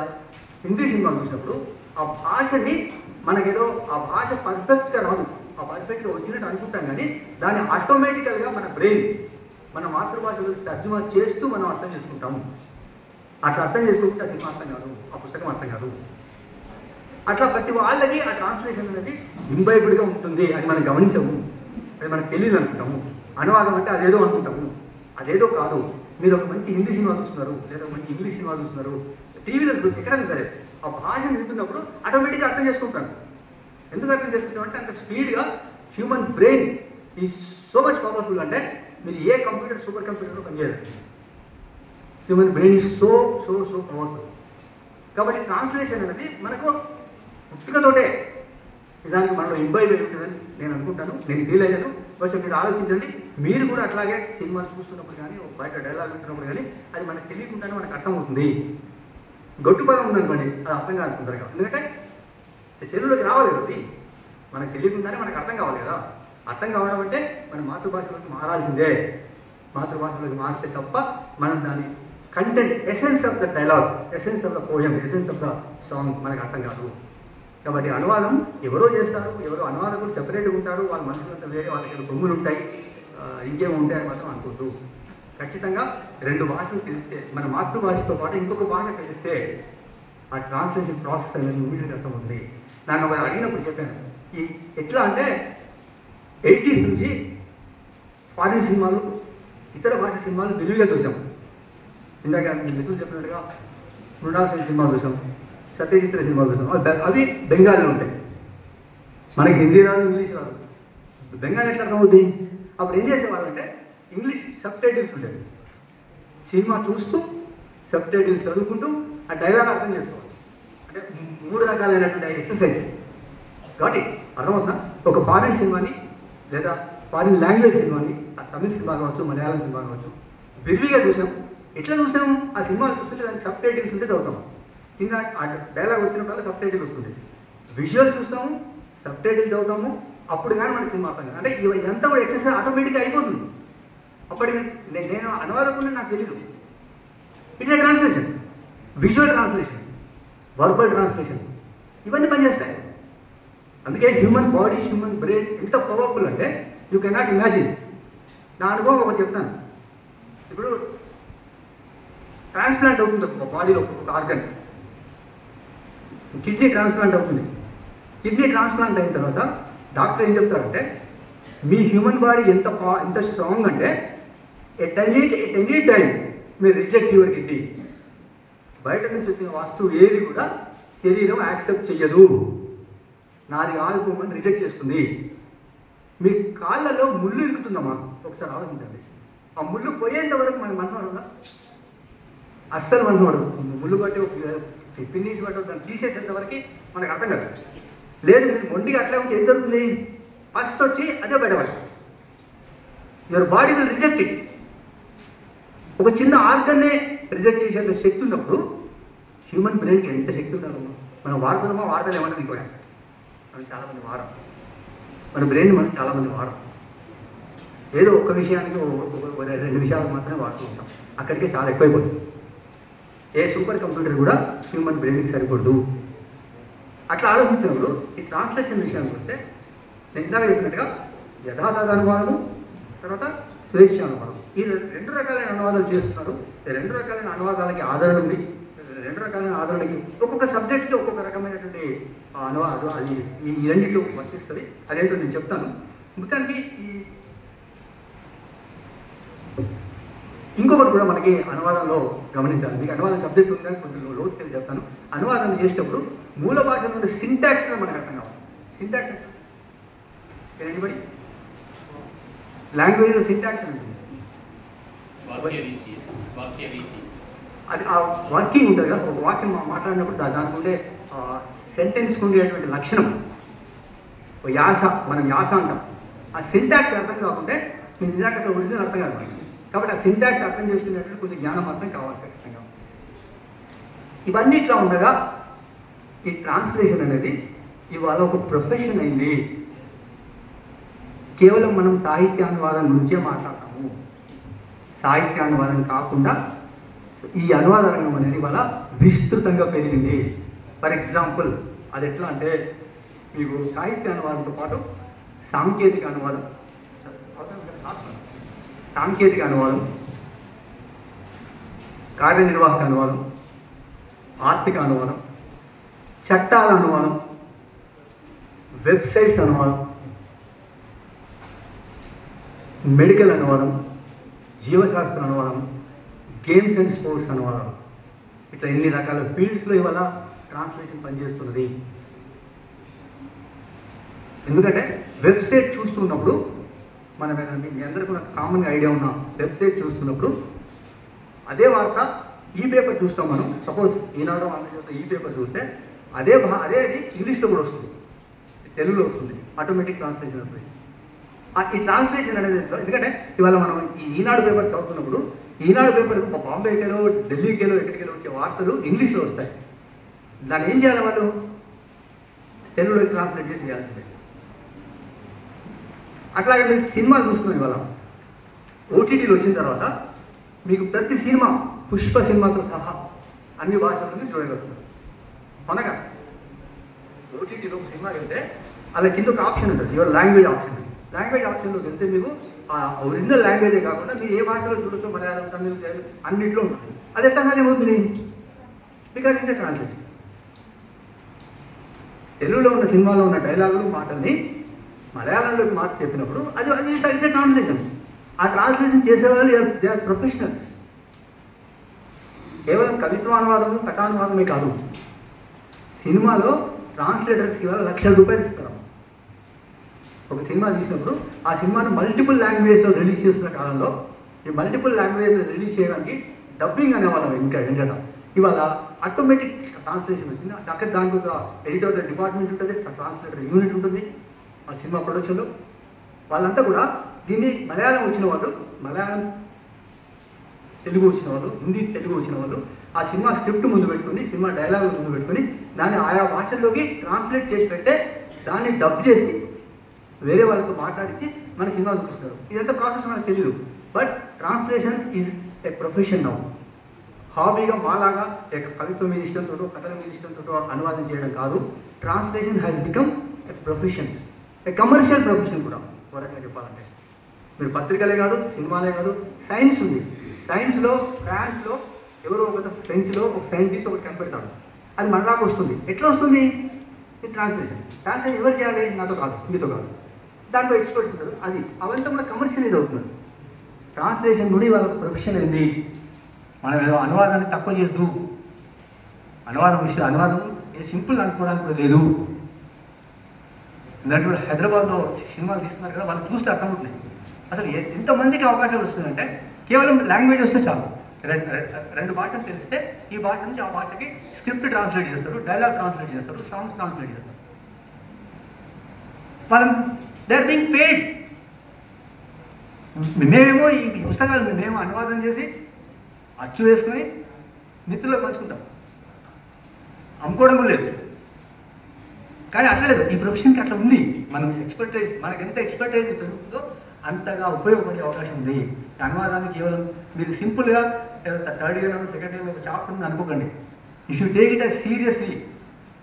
హిందీ సినిమా చూసినప్పుడు ఆ భాషని మనకేదో ఆ భాష పర్ఫెక్ట్గా రాదు, ఆ పర్ఫెక్ట్గా వచ్చినట్టు అనుకుంటాం, కానీ దాన్ని ఆటోమేటికల్గా మన బ్రెయిన్ మన మాతృభాషలో తర్జుమా చేస్తూ మనం అర్థం చేసుకుంటాము. అట్లా అర్థం చేసుకుంటే ఆ సినిమా అర్థం కాదు, ఆ పుస్తకం అర్థం కాదు. అట్లా ప్రతి వాళ్ళకి ఆ ట్రాన్స్లేషన్ అనేది ఇంబైబుడ్గా ఉంటుంది. అది మనం గమనించము, అది మనకు తెలియదు అనుకుంటాము. అనువాదం అంటే అదేదో అనుకుంటాము, అదేదో కాదు. మీరు ఒక మంచి హిందీ సినిమా చూస్తున్నారు లేదా ఒక మంచి ఇంగ్లీష్ సినిమా చూస్తున్నారు, టీవీలో ఎక్కడైనా సరే ఆ భాషను వింటున్నప్పుడు ఆటోమేటిక్గా అర్థం చేసుకుంటాను. ఎందుకు అర్థం చేసుకుంటాం అంటే అంత స్పీడ్గా హ్యూమన్ బ్రెయిన్ ఈ సో మచ్ పవర్ఫుల్. అంటే మీరు ఏ కంప్యూటర్, సూపర్ కంప్యూటర్లో పనిచేయరు, human brain is so so so powerful. కాబట్టి ట్రాన్స్లేషన్ అనేది మనకు పుట్టుకతోటే నిజానికి మనలో ఇంబైబ్ అయి ఉంటుందని నేను అనుకుంటాను, నేను ఫీల్ అయ్యాను. కొంచెం మీరు ఆలోచించండి, మీరు కూడా అట్లాగే సినిమాలు చూస్తున్నప్పుడు కానీ బయట డైలాగ్ వింటున్నప్పుడు కానీ అది మనకు తెలియకుండానే మనకు అర్థమవుతుంది. గొట్టు పదం ఉందనుకోండి, అది అర్థం కాదు తొందరగా, ఎందుకంటే తెలుగులోకి రావాలి కదా, అది మనకు తెలియకుండానే మనకు అర్థం కావాలి కదా. అర్థం కావడం అంటే మన మాతృభాషలోకి మారాల్సిందే. మాతృభాషలోకి మారితే తప్ప మనం దాని content, essence of the dialogue, essence of the poem, essence of the song మనకు అర్థం కాదు. కాబట్టి అనువాదం ఎవరో చేస్తారు, ఎవరో అనువాదకులు సెపరేట్గా ఉంటారు, వాళ్ళ మనుషులంతా వేరే, వాళ్ళకి కొమ్ములు ఉంటాయి, ఇంకేమో ఉంటాయని మాత్రం అనుకోద్దు. ఖచ్చితంగా 2 భాషలు తెలిస్తే, మన మాతృభాషతో పాటు ఇంకొక భాష తెలిస్తే ఆ ట్రాన్స్లేషన్ ప్రాసెస్ అనేది ఇమీడియట్గా అర్థమవుతుంది. నన్ను ఒకరు అడిగినప్పుడు చెప్పాను, ఈ ఎట్లా అంటే 80s నుంచి ఫారిన్ సినిమాలు, ఇతర భాష సినిమాలు విరివిగా చూసాం. ఇందాక మీ మిత్రులు చెప్పినట్టుగా మృణాల్ సేన్ సినిమాలు చూసాం, సత్యజిత్ర సినిమాలు చూసాం. అవి బెంగాలీలో ఉంటాయి, మనకి హిందీ రాదు, ఇంగ్లీష్ రాదు. బెంగాలీ ఎట్లా అర్థమవుతుంది? అప్పుడు ఏం చేసేవాళ్ళంటే ఇంగ్లీష్ సబ్ టైటిల్స్ ఉండేవి. సినిమా చూస్తూ సబ్ టైటిల్స్ చదువుకుంటూ ఆ డైలాగ్ అర్థం చేసుకోవాలి. అంటే 3 రకాలైనటువంటి ఎక్సర్సైజ్. కాబట్టి అర్థమవుతుందా? ఒక ఫారిన్ సినిమాని లేదా ఫారిన్ లాంగ్వేజ్ సినిమాని, ఆ తమిళ సినిమా కావచ్చు, మలయాళం సినిమా కావచ్చు, విరివిగా చూసాం. ఎట్లా చూసాము? ఆ సినిమాలు చూస్తుంటే దానికి సబ్ టైటిల్స్ ఉంటే చదువుతాం. కింద ఆ డైలాగ్ వచ్చినప్పుడు సబ్ టైటిల్ వస్తుంది. విజువల్ చూస్తాము, సబ్ టైటిల్ చదువుతాము, అప్పుడు కానీ మనకి సినిమా అర్థం కాదు. అంటే ఇదంతా కూడా ఎక్సర్సైజ్ ఆటోమేటిక్గా అయిపోతుంది. అప్పటికి నేను అనువాదకుండా నాకు తెలియదు. It's a translation, visual translation, verbal translation, ఇవన్నీ పనిచేస్తాయి. అందుకే హ్యూమన్ బాడీ, హ్యూమన్ బ్రెయిన్ ఎంత పవర్ఫుల్ అంటే యూ కెనాట్ ఇమాజిన్. నా అనుభవం ఒకటి చెప్తాను. ఇప్పుడు ట్రాన్స్ప్లాంట్ అవుతుంది ఒక బాడీలో ఒక ఆర్గన్. కిడ్నీ ట్రాన్స్ప్లాంట్ అవుతుంది. కిడ్నీ ట్రాన్స్ప్లాంట్ అయిన తర్వాత డాక్టర్ ఏం చెప్తారంటే, మీ హ్యూమన్ బాడీ ఎంత స్ట్రాంగ్ అంటే ఎట్ ఎనీ టైం మీరు రిజెక్ట్ యువర్ కిడ్నీ. బయట నుంచి వచ్చిన వస్తువు ఏది కూడా శరీరం యాక్సెప్ట్ చెయ్యదు. నాది ఆగిపోమని రిజెక్ట్ చేస్తుంది. మీ కాళ్ళలో ముళ్ళు ఇరుకుతుందమ్మా, ఒకసారి ఆలోచించండి. ఆ ముళ్ళు పోయేంత వరకు మనకు మనసు ఉందా? అస్సలు మనసు పడదు. ముళ్ళు బట్టి ఫినిష్ బట్టి దాన్ని తీసేసేంత వరకు మనకు అర్థం కాదు. లేదు, మీరు మొండిగా అట్లా ఉంటే ఏం జరుగుతుంది? ఫస్ట్ వచ్చి అదే బయటపడదు. Your body will reject it. ఒక చిన్న ఆర్గన్నే రిజెక్ట్ చేసేంత శక్తి ఉన్నప్పుడు హ్యూమన్ బ్రెయిన్కి ఎంత శక్తి ఉండాలి? మనం వాడుతున్నామో వాడలేమన్నది కూడా మనం చాలామంది వాడం. మన బ్రెయిన్ మనం చాలామంది వాడం. ఏదో ఒక్క విషయానికి 2 విషయాలు మాత్రమే వాడుతూ ఉంటాం. అక్కడికే చాలా ఎక్కువైపోతుంది. ఏ సూపర్ కంప్యూటర్ కూడా హ్యూమన్ బ్రెయిన్కి సరిపడదు. అట్లా ఆలోచించినప్పుడు ఈ ట్రాన్స్లేషన్ విషయానికి వస్తే నేను ఇందాక చెప్పినట్టుగా యథాతథ అనువాదము, తర్వాత స్వేచ్ఛ అనువాదం, ఈ 2 రకాలైన అనువాదాలు చేస్తున్నారు. ఈ 2 రకాలైన అనువాదాలకి ఆదరణ ఉంది. 2 రకాలైన ఆదరణకి ఒక్కొక్క సబ్జెక్ట్కి ఒక్కొక్క రకమైనటువంటి అనువాదం అది ఈ రెండింటిలో వర్తిస్తుంది. అదేంటో నేను చెప్తాను. మొత్తానికి ఇంకొకటి కూడా మనకి అనువాదంలో గమనించాలి. మీకు అనువాదం సబ్జెక్ట్ ఉంది కానీ కొంచెం లోతుకెళ్ళి చెప్తాను. అనువాదం చేసేటప్పుడు మూల భాష నుండి సింటాక్స్ కూడా మనకు అర్థం కావాలి. సింటాక్స్ ఎనిబడి లాంగ్వేజ్లో సింటాక్స్ ఉంటుంది. అది ఆ వర్కింగ్ ఉంటుంది కదా, ఒక వాక్యం మాట్లాడినప్పుడు దానికి ఉండే సెంటెన్స్కి ఉండేటువంటి లక్షణం, యాస, మనం యాస అంటాం. ఆ సింటాక్స్ అర్థం కాకుంటే నేను నిజాక అక్కడ ఒరిజినల్ అర్థం కాదు మనకి. కాబట్టి ఆ సింటాక్స్ అర్థం చేసుకునేటువంటి కొంచెం జ్ఞానం మాత్రం కావాలి ఖచ్చితంగా. ఇవన్నీ ఇట్లా ఉండగా ఈ ట్రాన్స్లేషన్ అనేది ఇవాళ ఒక ప్రొఫెషన్ అయింది. కేవలం మనం సాహిత్యానువాదం గురించే మాట్లాడతాము. సాహిత్యానువాదం కాకుండా ఈ అనువాద రంగం అనేది ఇవాళ విస్తృతంగా పెరిగింది. ఫర్ ఎగ్జాంపుల్ అది ఎట్లా అంటే, మీకు సాహిత్య అనువాదంతో పాటు సాంకేతిక అనువాదం, కార్యనిర్వాహక అనువాదం, ఆర్థిక అనువాదం, చట్టాల అనువాదం, వెబ్సైట్స్ అనువాదం, మెడికల్ అనువాదం, జీవశాస్త్ర అనువాదం, గేమ్స్ అండ్ స్పోర్ట్స్ అనువాదం, ఇట్లా ఎన్ని రకాల ఫీల్డ్స్లో ఇవాళ ట్రాన్స్లేషన్ పనిచేస్తున్నది. ఎందుకంటే వెబ్సైట్ చూస్తున్నప్పుడు మనం మీ అందరికీ కామన్గా ఐడియా ఉన్న వెబ్సైట్ చూస్తున్నప్పుడు అదే వార్త ఈ పేపర్ చూస్తాం మనం. సపోజ్ ఈనాడు ఆంధ్రజ్యోతి ఈ పేపర్ చూస్తే అదే అది ఇంగ్లీష్లో కూడా వస్తుంది, తెలుగులో వస్తుంది, ఆటోమేటిక్ ట్రాన్స్లేషన్ వస్తుంది. ఈ ట్రాన్స్లేషన్ అనేది ఎందుకంటే ఇవాళ మనం ఈ ఈనాడు పేపర్ చదువుతున్నప్పుడు ఈనాడు పేపర్ బాంబేకెలో, ఢిల్లీకెలో, ఎక్కడికెళ్ళి వచ్చే వార్తలు ఇంగ్లీష్లో వస్తాయి. దాన్ని ఏం చేయాలి? వాళ్ళు తెలుగులో ట్రాన్స్లేట్ చేసి చేయాల్సిందే. అట్లాగే మీరు సినిమాలు చూస్తున్నాం. ఇవాళ ఓటీటీలు వచ్చిన తర్వాత మీకు ప్రతి సినిమా, పుష్ప సినిమాతో సహా అన్ని భాషల నుంచి చూడగలుగుతున్నారు. మనగా ఓటీటీలో సినిమా వెళ్తే అలా కింద ఒక ఆప్షన్ ఉంటుంది, యువర్ లాంగ్వేజ్ ఆప్షన్. లాంగ్వేజ్ ఆప్షన్లోకి వెళ్తే మీకు ఆ ఒరిజినల్ లాంగ్వేజే కాకుండా మీరు ఏ భాషలో చూడొచ్చో, మలయాళం, తమిళ, తెలుగు అన్నింటిలో ఉంటుంది. అది ఎట్లా సాధ్యమవుతుంది? Because it's translation. తెలుగులో ఉన్న సినిమాలో ఉన్న డైలాగులు, మాటల్ని మలయాళంలోకి మార్చి చెప్పినప్పుడు అది ఇట్స్ ట్రాన్స్లేషన్. ఆ ట్రాన్స్లేషన్ చేసేవాళ్ళు దే ఆర్ ప్రొఫెషనల్స్. కేవలం కవిత్వానువాదము, కథానువాదమే కాదు, సినిమాలో ట్రాన్స్లేటర్స్కి ఇవాళ ₹1,00,000 ఇస్తారు. ఒక సినిమా తీసినప్పుడు ఆ సినిమాను మల్టిపుల్ లాంగ్వేజ్లో రిలీజ్ చేస్తున్న కాలంలో ఈ మల్టిపుల్ లాంగ్వేజ్లో రిలీజ్ చేయడానికి డబ్బింగ్ అనేవాళ్ళం వెంకట. ఇవాళ ఆటోమేటిక్ ట్రాన్స్లేషన్ వచ్చింది. అక్కడ దానికి ఒక ఎడిటర్ డిపార్ట్మెంట్ ఉంటుంది, ట్రాన్స్లేటర్ యూనిట్ ఉంటుంది ఆ సినిమా ప్రొడక్షన్లో. వాళ్ళంతా కూడా దీన్ని మలయాళం వచ్చిన వాళ్ళు, మలయాళం తెలుగు వచ్చిన వాళ్ళు, హిందీ తెలుగు వచ్చిన వాళ్ళు ఆ సినిమా స్క్రిప్ట్ ముందు పెట్టుకుని, సినిమా డైలాగ్ ముందు పెట్టుకుని దాన్ని ఆయా భాషల్లోకి ట్రాన్స్లేట్ చేసి పెడితే దాన్ని డబ్ చేసి వేరే వాళ్ళతో మాట్లాడించి మన సినిమా చూపిస్తారు. ఇదంతా ప్రాసెస్ మనకు తెలియదు. But translation is a profession now. హాబీగా మాలాగా కవిత్వం మీద ఇష్టంతో, కథల మీద ఇష్టంతో అనువాదం చేయడం కాదు. Translation has become a profession, a commercial profession కూడా. వరకుగా చెప్పాలంటే మీరు పత్రికలే కాదు, సినిమాలే కాదు, సైన్స్ ఉంది. సైన్స్లో ఫ్రాన్స్లో ఎవరో ఒక ఫ్రెంచ్లో ఒక సైంటిస్ట్ ఒకటి కనిపెడతాడు, అది మనలాగా వస్తుంది. ఎట్లా వస్తుంది? ఇది ట్రాన్స్లేషన్. ట్రాన్స్లేషన్ ఎవరు చేయాలి? నాతో కాదు, మీతో కాదు, దాంట్లో ఎక్స్పర్ట్స్ ఉంటారు. అది అవంతా కూడా కమర్షియలైజ్ అవుతుంది. ట్రాన్స్లేషన్ కూడా ఇవాళ ప్రొఫెషన్ అయింది. మనం ఏదో అనువాదాన్ని తక్కువ చేయొద్దు. అనువాదం సింపుల్ అనుకోవడానికి కూడా లేదు. ఎందుకంటే హైదరాబాద్లో సినిమాలు తీస్తున్నారు కదా, వాళ్ళు చూస్తే అర్థమవుతుంది అసలు ఎంతమందికి అవకాశాలు వస్తుందంటే కేవలం లాంగ్వేజ్ వస్తే చాలు. రెండు భాషలు తెలిస్తే ఈ భాష నుంచి ఆ భాషకి స్క్రిప్ట్ ట్రాన్స్లేట్ చేస్తారు, డైలాగ్ ట్రాన్స్లేట్ చేస్తారు, సాంగ్స్ ట్రాన్స్లేట్ చేస్తారు. వాళ్ళం దే ఆర్ బీయింగ్ పేడ్. మేమేమో ఈ పుస్తకాలు మేమేమో అనువాదం చేసి అచ్చు వేసుకుని మిత్రులకు పంచుకుంటాం, అమ్ముకోవడం లేదు. కానీ అట్లా లేదు, ఈ ప్రొఫెషన్కి అట్లా ఉంది. మనం ఎక్స్పర్టైజ్, మనకి ఎంత ఎక్స్పర్టైజ్ పెరుగుతుందో అంతగా ఉపయోగపడే అవకాశం ఉంది. అనువాదాన్ని కేవలం మీరు సింపుల్గా థర్డ్ ఇయర్ సెకండ్ ఇయర్ ఒక చాప్టర్ ఉంది అనుకోకండి. You should take it as seriously.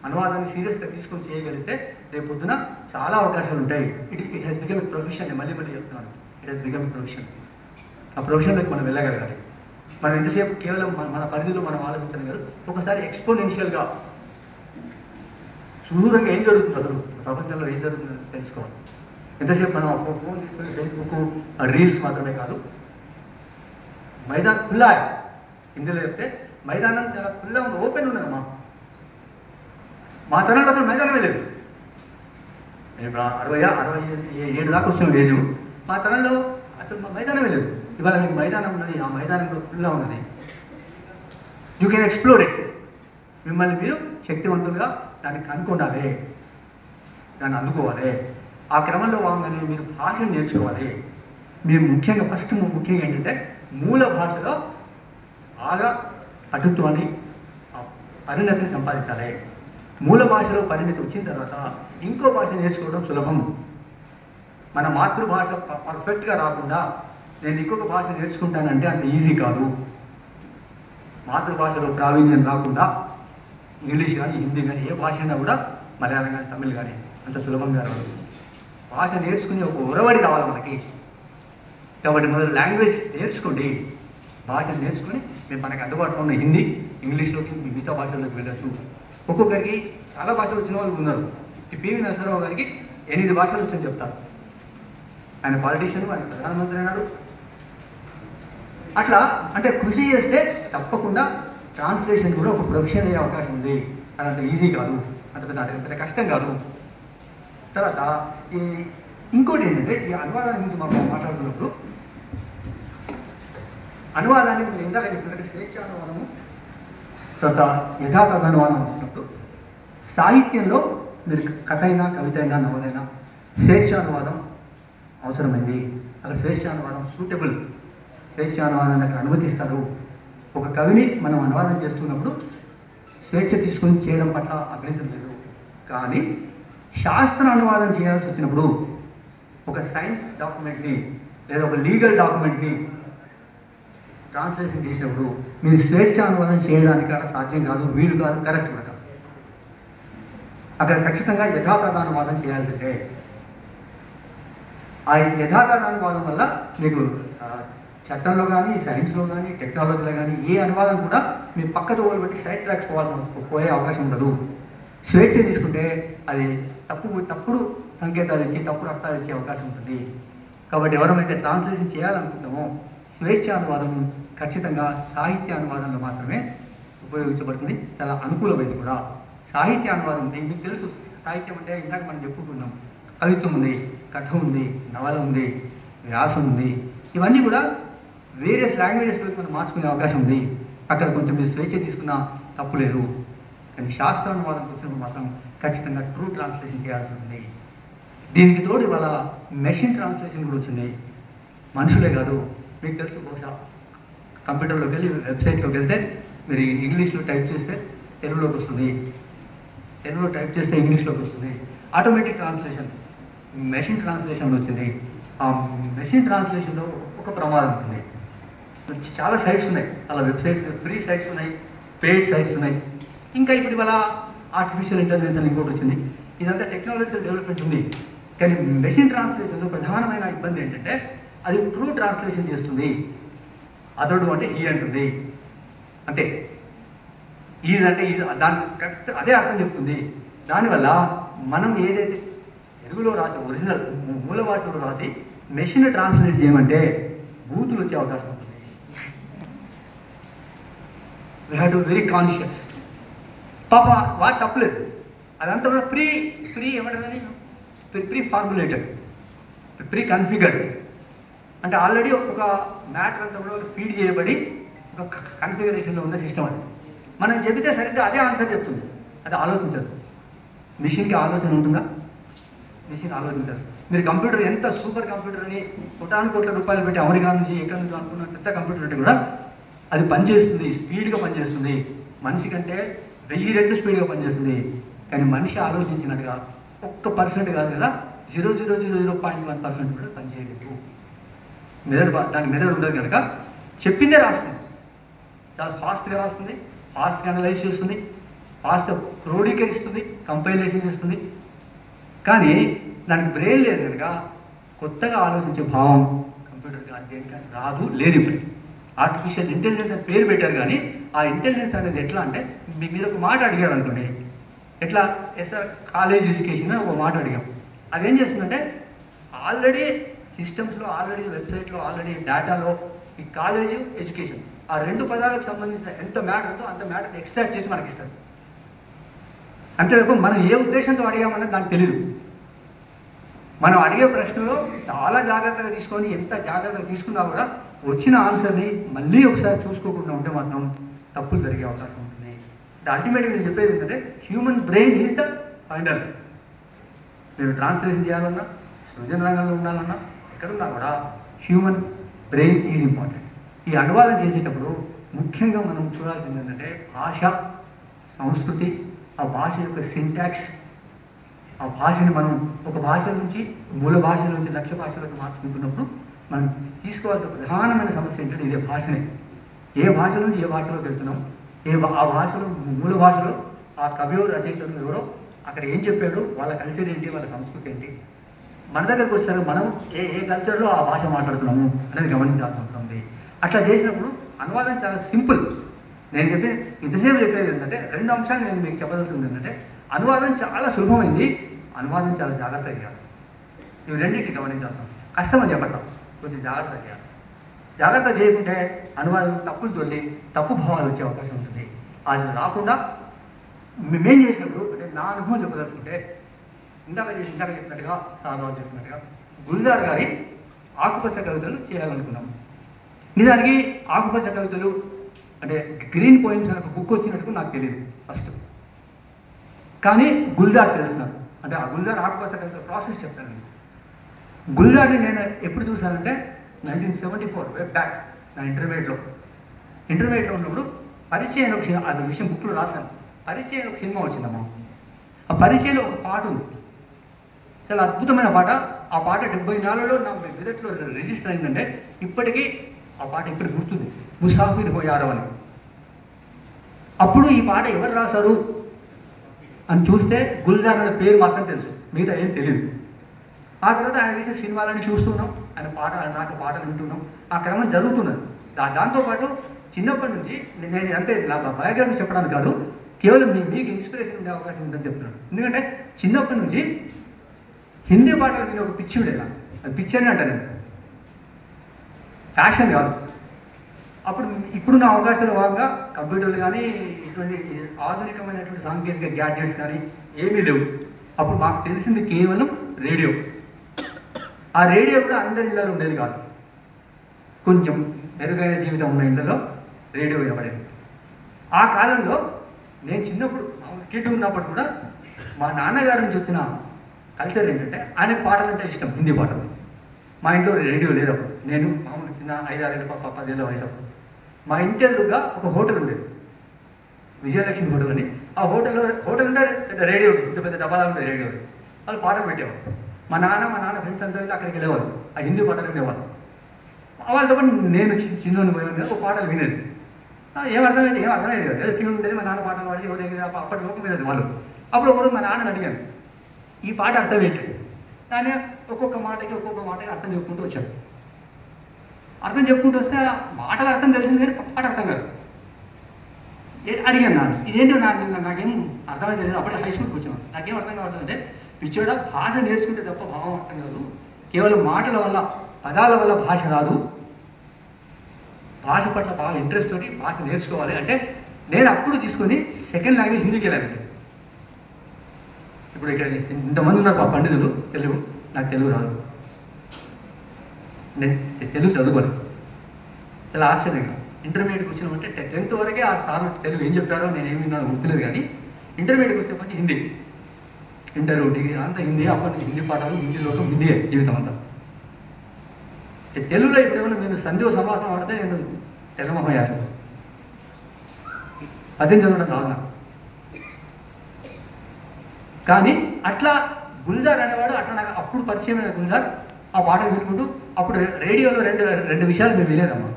అనువాదాన్ని సీరియస్గా తీసుకొని చేయగలిగితే రేపు పొద్దున చాలా అవకాశాలు ఉంటాయి. It has become a profession. మళ్ళీ చెప్తున్నాను, it has become a profession. ఆ ప్రొఫెషన్లోకి మనం వెళ్ళగలగాలి. మనం ఎంతసేపు కేవలం మన పరిధిలో మనం ఆలోచించడం కాదు, ఒకసారి ఎక్స్పోనెన్షియల్గా సుదూరంగా ఏం జరుగుతుంది, అసలు ప్రపంచంలో ఏం జరుగుతుందో తెలుసుకోవాలి. ఎంతసేపు మనం ఫోన్ తీసుకొని ఫేస్బుక్ రీల్స్ మాత్రమే కాదు. మైదాన్ ఖుల్లా, హిందీలో చెప్తే మైదానం చాలా ఖుల్లా ఉంది, ఓపెన్ ఉన్నదమ్మా. మా తరంలో అసలు మైదానమే లేదు. నేను ఇప్పుడు 67 దాకా వచ్చిన ఏజు. మా తరంలో అసలు మా మైదానమే లేదు. ఇవాళ మీకు మైదానం ఉన్నది, ఆ మైదానంలో ఖుల్లా ఉన్నది. You can explore it. మిమ్మల్ని మీరు శక్తివంతులుగా దాన్ని కనుక్కోవాలి, దాన్ని అందుకోవాలి. ఆ క్రమంలో వాగానే మీరు భాషను నేర్చుకోవాలి. మీరు ముఖ్యంగా ఏంటంటే మూల భాషలో బాగా పటుత్వాన్ని, పరిణతిని సంపాదించాలి. మూల భాషలో పరిణతి వచ్చిన తర్వాత ఇంకో భాష నేర్చుకోవడం సులభం. మన మాతృభాష పర్ఫెక్ట్గా రాకుండా నేను ఇంకొక భాష నేర్చుకుంటానంటే అంత ఈజీ కాదు. మాతృభాషలో ప్రావీణ్యం రాకుండా ఇంగ్లీష్ కానీ హిందీ కానీ ఏ భాష అయినా కూడా, మలయాళం కానీ తమిళ్ కానీ అంత సులభంగా రాదు. భాష నేర్చుకునే ఒక ఒరవడి కావాలి మనకి. కాబట్టి మొదలు లాంగ్వేజ్ నేర్చుకోండి. భాషను నేర్చుకుని మేము మనకి అందుబాటులో ఉన్న హిందీ, ఇంగ్లీష్లోకి మిగతా భాషల్లోకి వెళ్ళచ్చు. ఒక్కొక్కరికి చాలా భాషలు వచ్చిన వాళ్ళు ఉన్నారు. ఈ పివి నరసింహారావు గారికి 8 భాషలు వచ్చని చెప్తారు. ఆయన పాలిటీషియన్, ఆయన ప్రధానమంత్రి అయినాడు. అట్లా అంటే కృషి చేస్తే తప్పకుండా ట్రాన్స్లేషన్ కూడా ఒక ప్రొఫెషన్ అయ్యే అవకాశం ఉంది. అది అంత ఈజీ కాదు, అంత పెద్ద కష్టం కాదు. తర్వాత ఇంకోటి ఏంటంటే ఈ అనువాదాన్ని గురించి మనం మాట్లాడుతున్నప్పుడు, అనువాదాన్ని మనం ఇందాక చెప్పినట్టు స్వేచ్ఛానువాదము, తర్వాత యథాతథ అనువాదం వచ్చినప్పుడు సాహిత్యంలో మీరు కథ అయినా, కవిత అయినా, నవలైనా స్వేచ్ఛానువాదం అవసరమైంది. అక్కడ స్వేచ్ఛానువాదం సూటబుల్. స్వేచ్ఛానువాదాన్ని అక్కడ అనుమతిస్తారు. ఒక కవిని మనం అనువాదం చేస్తున్నప్పుడు స్వేచ్ఛ తీసుకొని చేయడం పట్ల అభ్యంతరం లేదు. కానీ శాస్త్ర అనువాదం చేయాల్సి వచ్చినప్పుడు, ఒక సైన్స్ డాక్యుమెంట్ని లేదా ఒక లీగల్ డాక్యుమెంట్ని ట్రాన్స్లేషన్ చేసినప్పుడు మీరు స్వేచ్ఛ అనువాదం చేయడానికి అక్కడ సాధ్యం కాదు, వీలు కాదు, కరెక్ట్ కూడా. అక్కడ ఖచ్చితంగా యథాతథ అనువాదం చేయాల్సిందే. ఆ యథాతథ అనువాదం వల్ల మీకు చట్టంలో కానీ, సైన్స్లో కానీ, టెక్నాలజీలో కానీ ఏ అనువాదం కూడా మీ పక్కతో బట్టి సైడ్ ట్రాక్స్ పోయే అవకాశం ఉండదు. స్వేచ్ఛ తీసుకుంటే అది తప్పుడు సంకేతాలు ఇచ్చి, తప్పుడు అర్థాలు ఇచ్చే అవకాశం ఉంటుంది. కాబట్టి ఎవరైతే ట్రాన్స్లేషన్ చేయాలనుకుంటామో స్వేచ్ఛ అనువాదం ఖచ్చితంగా సాహిత్య అనువాదంలో మాత్రమే ఉపయోగించబడుతుంది. చాలా అనుకూలమైంది కూడా. సాహిత్య అనువాదం మీకు తెలుసు, సాహిత్యం అంటే ఇందాక మనం చెప్పుకుంటున్నాం, కవిత్వం ఉంది, కథ ఉంది, నవల ఉంది, వ్యాసం ఉంది. ఇవన్నీ కూడా వేరియస్ లాంగ్వేజెస్లోకి మనం మార్చుకునే అవకాశం ఉంది. అక్కడ కొంచెం మీరు స్వేచ్ఛ తీసుకున్నా తప్పు లేదు. కానీ శాస్త్రానువాదం వచ్చినప్పుడు మాత్రం ఖచ్చితంగా ట్రూ ట్రాన్స్లేషన్ చేయాల్సి ఉంటుంది. దీనికి తోడు ఇవాళ మెషిన్ ట్రాన్స్లేషన్ కూడా వచ్చింది. మనుషులే కాదు, మీకు తెలుసు, బహుశా కంప్యూటర్లోకి వెళ్ళి వెబ్సైట్లోకి వెళ్తే మీరు ఇంగ్లీష్లో టైప్ చేస్తే తెలుగులోకి వస్తుంది, తెలుగులో టైప్ చేస్తే ఇంగ్లీష్లోకి వస్తుంది. ఆటోమేటిక్ ట్రాన్స్లేషన్, మెషిన్ ట్రాన్స్లేషన్ వచ్చింది. ఆ మెషిన్ ట్రాన్స్లేషన్లో ఒక ప్రమాదం ఉంటుంది. చాలా సైట్స్ ఉన్నాయి, అలా వెబ్సైట్స్, ఫ్రీ సైట్స్ ఉన్నాయి, పెయిడ్ సైట్స్ ఉన్నాయి. ఇంకా ఇప్పుడు ఇవాళ ఆర్టిఫిషియల్ ఇంటెలిజెన్స్ అని ఇంకోటి వచ్చింది. ఇదంతా టెక్నాలజికల్ డెవలప్మెంట్ ఉంది. కానీ మెషిన్ ట్రాన్స్లేషన్లో ప్రధానమైన ఇబ్బంది ఏంటంటే అది ట్రూ ట్రాన్స్లేషన్ చేస్తుంది. అతడు అంటే ఈ అంటుంది, అంటే ఈజ్ అంటే ఈజ్, దాని కరెక్ట్ అదే అర్థం చెప్తుంది. దానివల్ల మనం ఏదైతే తెలుగులో రాసి ఒరిజినల్ మూల భాషలో రాసి మెషిన్ ట్రాన్స్లేట్ చేయమంటే బూతులు వచ్చే అవకాశం ఉంటుంది. We have to very conscious. పాప వాటి తప్పలేదు, అదంతా కూడా ప్రీ ఏమంటారని ప్రీ ఫార్ములేటెడ్, ప్రీ కన్ఫిగర్డ్. అంటే ఆల్రెడీ ఒక మ్యాటర్ అంతా కూడా ఫీడ్ చేయబడి ఒక కన్ఫిగరేషన్లో ఉన్న సిస్టమ్ అది. మనం చెబితే సరిగ్గా అదే ఆన్సర్ చెప్తుంది, అది ఆలోచించదు. మిషన్కి ఆలోచన ఉంటుందా? మిషన్ ఆలోచించదు. మీరు కంప్యూటర్ ఎంత సూపర్ కంప్యూటర్ అని కోట్ల రూపాయలు పెట్టి అమెరికా నుంచి ఎక్కడి నుంచి అనుకున్న పెద్ద కంప్యూటర్ అంటే కూడా అది పనిచేస్తుంది, స్పీడ్గా పనిచేస్తుంది. మనిషి కంటే 1000 రెట్లు స్పీడ్గా పనిచేస్తుంది. కానీ మనిషి ఆలోచించినట్టుగా 1% కాదు కదా, 0.001% కూడా పనిచేయలేదు. దాని మెదడు ఉండదు కనుక చెప్పిందే రాస్తుంది. చాలా ఫాస్ట్గా రాస్తుంది, ఫాస్ట్గా అనలైజ్ చేస్తుంది, ఫాస్ట్గా క్రోడీకరిస్తుంది, కంపైలేషన్ చేస్తుంది. కానీ దానికి బ్రెయిన్ లేదు కనుక కొత్తగా ఆలోచించే భావం కంప్యూటర్కి దేనికని రాదు, లేదు. ఇప్పుడు ఆర్టిఫిషియల్ ఇంటెలిజెన్స్ అని పేరు పెట్టారు. కానీ ఆ ఇంటెలిజెన్స్ అనేది ఎట్లా అంటే, మీరు ఒక మాట అడిగారు అనుకోండి, ఎట్లా సార్ కాలేజ్ ఎడ్యుకేషన్ ఒక మాట అడిగాం, అదేం చేస్తుందంటే ఆల్రెడీ సిస్టమ్స్లో, ఆల్రెడీ వెబ్సైట్లో, ఆల్రెడీ డేటాలో ఈ కాలేజ్ ఎడ్యుకేషన్ ఆ 2 పదాలకు సంబంధించిన ఎంత మ్యాటర్ ఉందో అంత మ్యాటర్ ఎక్స్ట్రాక్ట్ చేసి మనకి ఇస్తారు. అంతేకాక మనం ఏ ఉద్దేశంతో అడిగామన్నది దానికి తెలియదు. మనం అడిగే ప్రశ్నలో చాలా జాగ్రత్తగా తీసుకొని, ఎంత జాగ్రత్తగా తీసుకున్నా కూడా వచ్చిన ఆన్సర్ని మళ్ళీ ఒకసారి చూసుకోకుండా ఉంటే మాత్రం తప్పులు జరిగే అవకాశం ఉంటుంది. అల్టిమేట్గా నేను చెప్పేది ఏంటంటే human brain is the final. మీరు ట్రాన్స్లేషన్ చేయాలన్నా, సృజన రంగంలో ఉండాలన్నా, ఎక్కడున్నా కూడా హ్యూమన్ బ్రెయిన్ ఈజ్ ఇంపార్టెంట్. ఈ అనువాదం చేసేటప్పుడు ముఖ్యంగా మనం చూడాల్సింది ఏంటంటే భాష, సంస్కృతి, ఆ భాష యొక్క సింటాక్స్. ఆ భాషని మనం ఒక భాష నుంచి, మూల భాష నుంచి లక్ష్య భాషలకు మార్చుకుంటున్నప్పుడు మనం తీసుకోవాల్సిన ప్రధానమైన సమస్య ఏంటంటే ఇదే భాషనే. ఏ భాష నుంచి ఏ భాషలోకి వెళ్తున్నాం, ఆ భాషలో, మూల భాషలో ఆ కవియో రచయితలు ఎవరో అక్కడ ఏం చెప్పాడు, వాళ్ళ కల్చర్ ఏంటి, వాళ్ళ సంస్కృతి ఏంటి. మన దగ్గరకు వచ్చేసరికి మనం ఏ కల్చర్లో ఆ భాష మాట్లాడుతున్నాము అనేది గమనించాల్సి ఉంటుంది. అట్లా చేసినప్పుడు అనువాదం చాలా సింపుల్. నేను ఇంతసేపు చెప్పేది ఏంటంటే 2 అంశాలు నేను మీకు చెప్పదలుచుకుంది ఏంటంటే అనువాదం చాలా సులభమైంది, అనువాదం చాలా జాగ్రత్తగా చేయాలి. ఇవి రెండింటిని గమనించాల్సి ఉంటుంది. కష్టమని చెప్పటం, కొంచెం జాగ్రత్తగా చేయాలి. జాగ్రత్త చేయకుంటే అనువాదం తప్పులు తొలి తప్పు భావాలు వచ్చే అవకాశం ఉంటుంది. అది రాకుండా మేమేం చేసినప్పుడు అంటే నా అనుభవం చెప్పదలుచుకుంటే ఇందాక చెప్పినట్టుగా, సార్వాలు చెప్పినట్టుగా గుల్జార్ గారి ఆకుపచ్చ కవితలు చేయాలనుకున్నాం. నిజానికి ఆకుపచ్చ కవితలు అంటే గ్రీన్ పోయిమ్స్ అనే ఒక బుక్ వచ్చినట్టు నాకు తెలియదు ఫస్ట్. కానీ గుల్జార్ తెలిసినారు. అంటే ఆ గుల్జార్ ఆకుపచ్చ కవితల ప్రాసెస్ చెప్తాను. గుల్జార్ని నేను ఎప్పుడు చూశానంటే 1974 వే బ్యాక్ నా ఇంటర్మీడియట్లో ఉన్నప్పుడు పరిచయం ఒక సినిమా, అది విషయం బుక్లో రాశాను. పరిచయం ఒక సినిమా వచ్చిందమ్మా. ఆ పరిచయంలో ఒక పాట ఉంది, చాలా అద్భుతమైన పాట. ఆ పాట 74లో నా మెదట్లో రిజిస్టర్ అయిందంటే ఇప్పటికీ ఆ పాట ఇప్పుడు గుర్తుంది, ముసాఫిర్ హోయారో అని. అప్పుడు ఈ పాట ఎవరు రాశారు అని చూస్తే గుల్జార్ అనే పేరు మాత్రం తెలుసు, మిగతా ఏం తెలియదు. ఆ తర్వాత ఆయన వేసే సినిమాలని చూస్తున్నాం, ఆయన రాసే పాటలు వింటున్నాం, ఆ క్రమం జరుగుతున్నది. దాంతోపాటు చిన్నప్పటి నుంచి నేను అంటే నా బయోగ్రఫీ చెప్పడానికి కాదు, కేవలం మీకు ఇన్స్పిరేషన్ ఉండే అవకాశం ఉందని చెప్తున్నాను. ఎందుకంటే చిన్నప్పటి నుంచి హిందీ పాటల మీద ఒక పిచ్చి ఉండేలా, అది పిచ్చి అని అంటాను నేను, ఫ్యాషన్ కాదు. ఇప్పుడు నా అవకాశాల భాగంగా కంప్యూటర్లు కానీ ఇటువంటి ఆధునికమైనటువంటి సాంకేతిక గ్యాడ్జెట్స్ కానీ ఏమీ లేవు. అప్పుడు మాకు తెలిసింది కేవలం రేడియో. ఆ రేడియో కూడా అందరి ఇళ్ళలో ఉండేది కాదు, కొంచెం మెరుగైన జీవితం ఉన్న ఇళ్లలో రేడియో వినబడేది. ఆ కాలంలో నేను చిన్నప్పుడు కిడ్ ఉన్నప్పుడు కూడా మా నాన్నగారి నుంచి వచ్చిన కల్చర్ ఏంటంటే ఆయనకు పాటలు అంటే ఇష్టం, హిందీ పాటలు. మా ఇంట్లో రేడియో లేదు అప్పుడు, నేను మామూలు చిన్న 5-6 ఏళ్ళ 10 ఏళ్ళ వయసు అప్పుడు. మా ఇంటి ఎదురుగా ఒక హోటల్ ఉండేది, విజయలక్ష్మి హోటల్ అని. ఆ హోటల్ అంటే పెద్ద రేడియో, పెద్ద డబ్బాలా ఉండేది రేడియో. వాళ్ళు పాటలు పెట్టేవారు. మా నాన్న ఫ్రెండ్స్ అంతా వెళ్ళి అక్కడికి వెళ్ళేవాళ్ళు, ఆ హిందీ పాటలు వినేవాళ్ళు. వాళ్ళతో పాటు నేను చిన్నోని పోయేవాడిని కదా, ఒక పాటలు వినేది. ఏం అర్థమైంది కదా, ఏదో ట్యూన్ ఉండేది. మా నాన్న పాటలు పాడి ఎవరి దగ్గర అప్పటి లోకం వినేది వాళ్ళు. అప్పుడు మా నాన్నని అడిగాను, ఈ పాట అర్థం ఏంటి? కానీ ఒక్కొక్క మాటకి అర్థం చెప్పుకుంటూ వచ్చాడు. అర్థం చెప్పుకుంటూ వస్తే మాటలు అర్థం తెలిసింది కానీ పాట అర్థం కాదు. అడిగాను నాన్న, ఇదేంటో నాకేం అర్థమైతే తెలియదు. అప్పుడే హై స్కూల్కి వచ్చాను, నాకేం అర్థం కావట్లేదు. అంటే పిచ్చోడా, భాష నేర్చుకుంటే తప్ప భావం అర్థం కాదు. కేవలం మాటల వల్ల, పదాల వల్ల భాష రాదు. భాష పట్ల బాగా ఇంట్రెస్ట్ తోటి భాష నేర్చుకోవాలి. అంటే నేను అప్పుడు తీసుకొని సెకండ్ లాంగ్వేజ్ హిందీకి వెళ్ళాను. ఇప్పుడు ఇక్కడ ఇంతమంది ఉన్నారు మా పండితులు, తెలుగు, నాకు తెలుగు రాదు, నేను తెలుగు చదువుకోను. చాలా ఆశ్చర్యంగా ఇంటర్మీడియట్కి వచ్చినామంటే 10th వరకే ఆ సార్ తెలుగు ఏం చెప్పారో నేను ఏమి విన్నాను గుర్తులేదు. కానీ ఇంటర్మీడియట్కి వచ్చే కొంచెం హిందీ, ఇంటర్ డిగ్రీ అంతా హిందీ. అప్పటి నుంచి హిందీ పాఠాలు, హిందీ లోకం, హిందీ జీవితం అంతా. తెలుగులో ఇప్పుడు ఏమన్నా నేను సందేహ సమాసం ఆడితే నేను తెల్లమయ్యాను, పద్యం చదవడం రాదు నాకు. కానీ అట్లా గుల్జార్ అనేవాడు అట్లా నాకు అప్పుడు పరిచయమైన గుల్జార్. ఆ పాటలు వినుకుంటూ అప్పుడు రేడియోలో రెండు విషయాలు మేము వినేదమ్మా.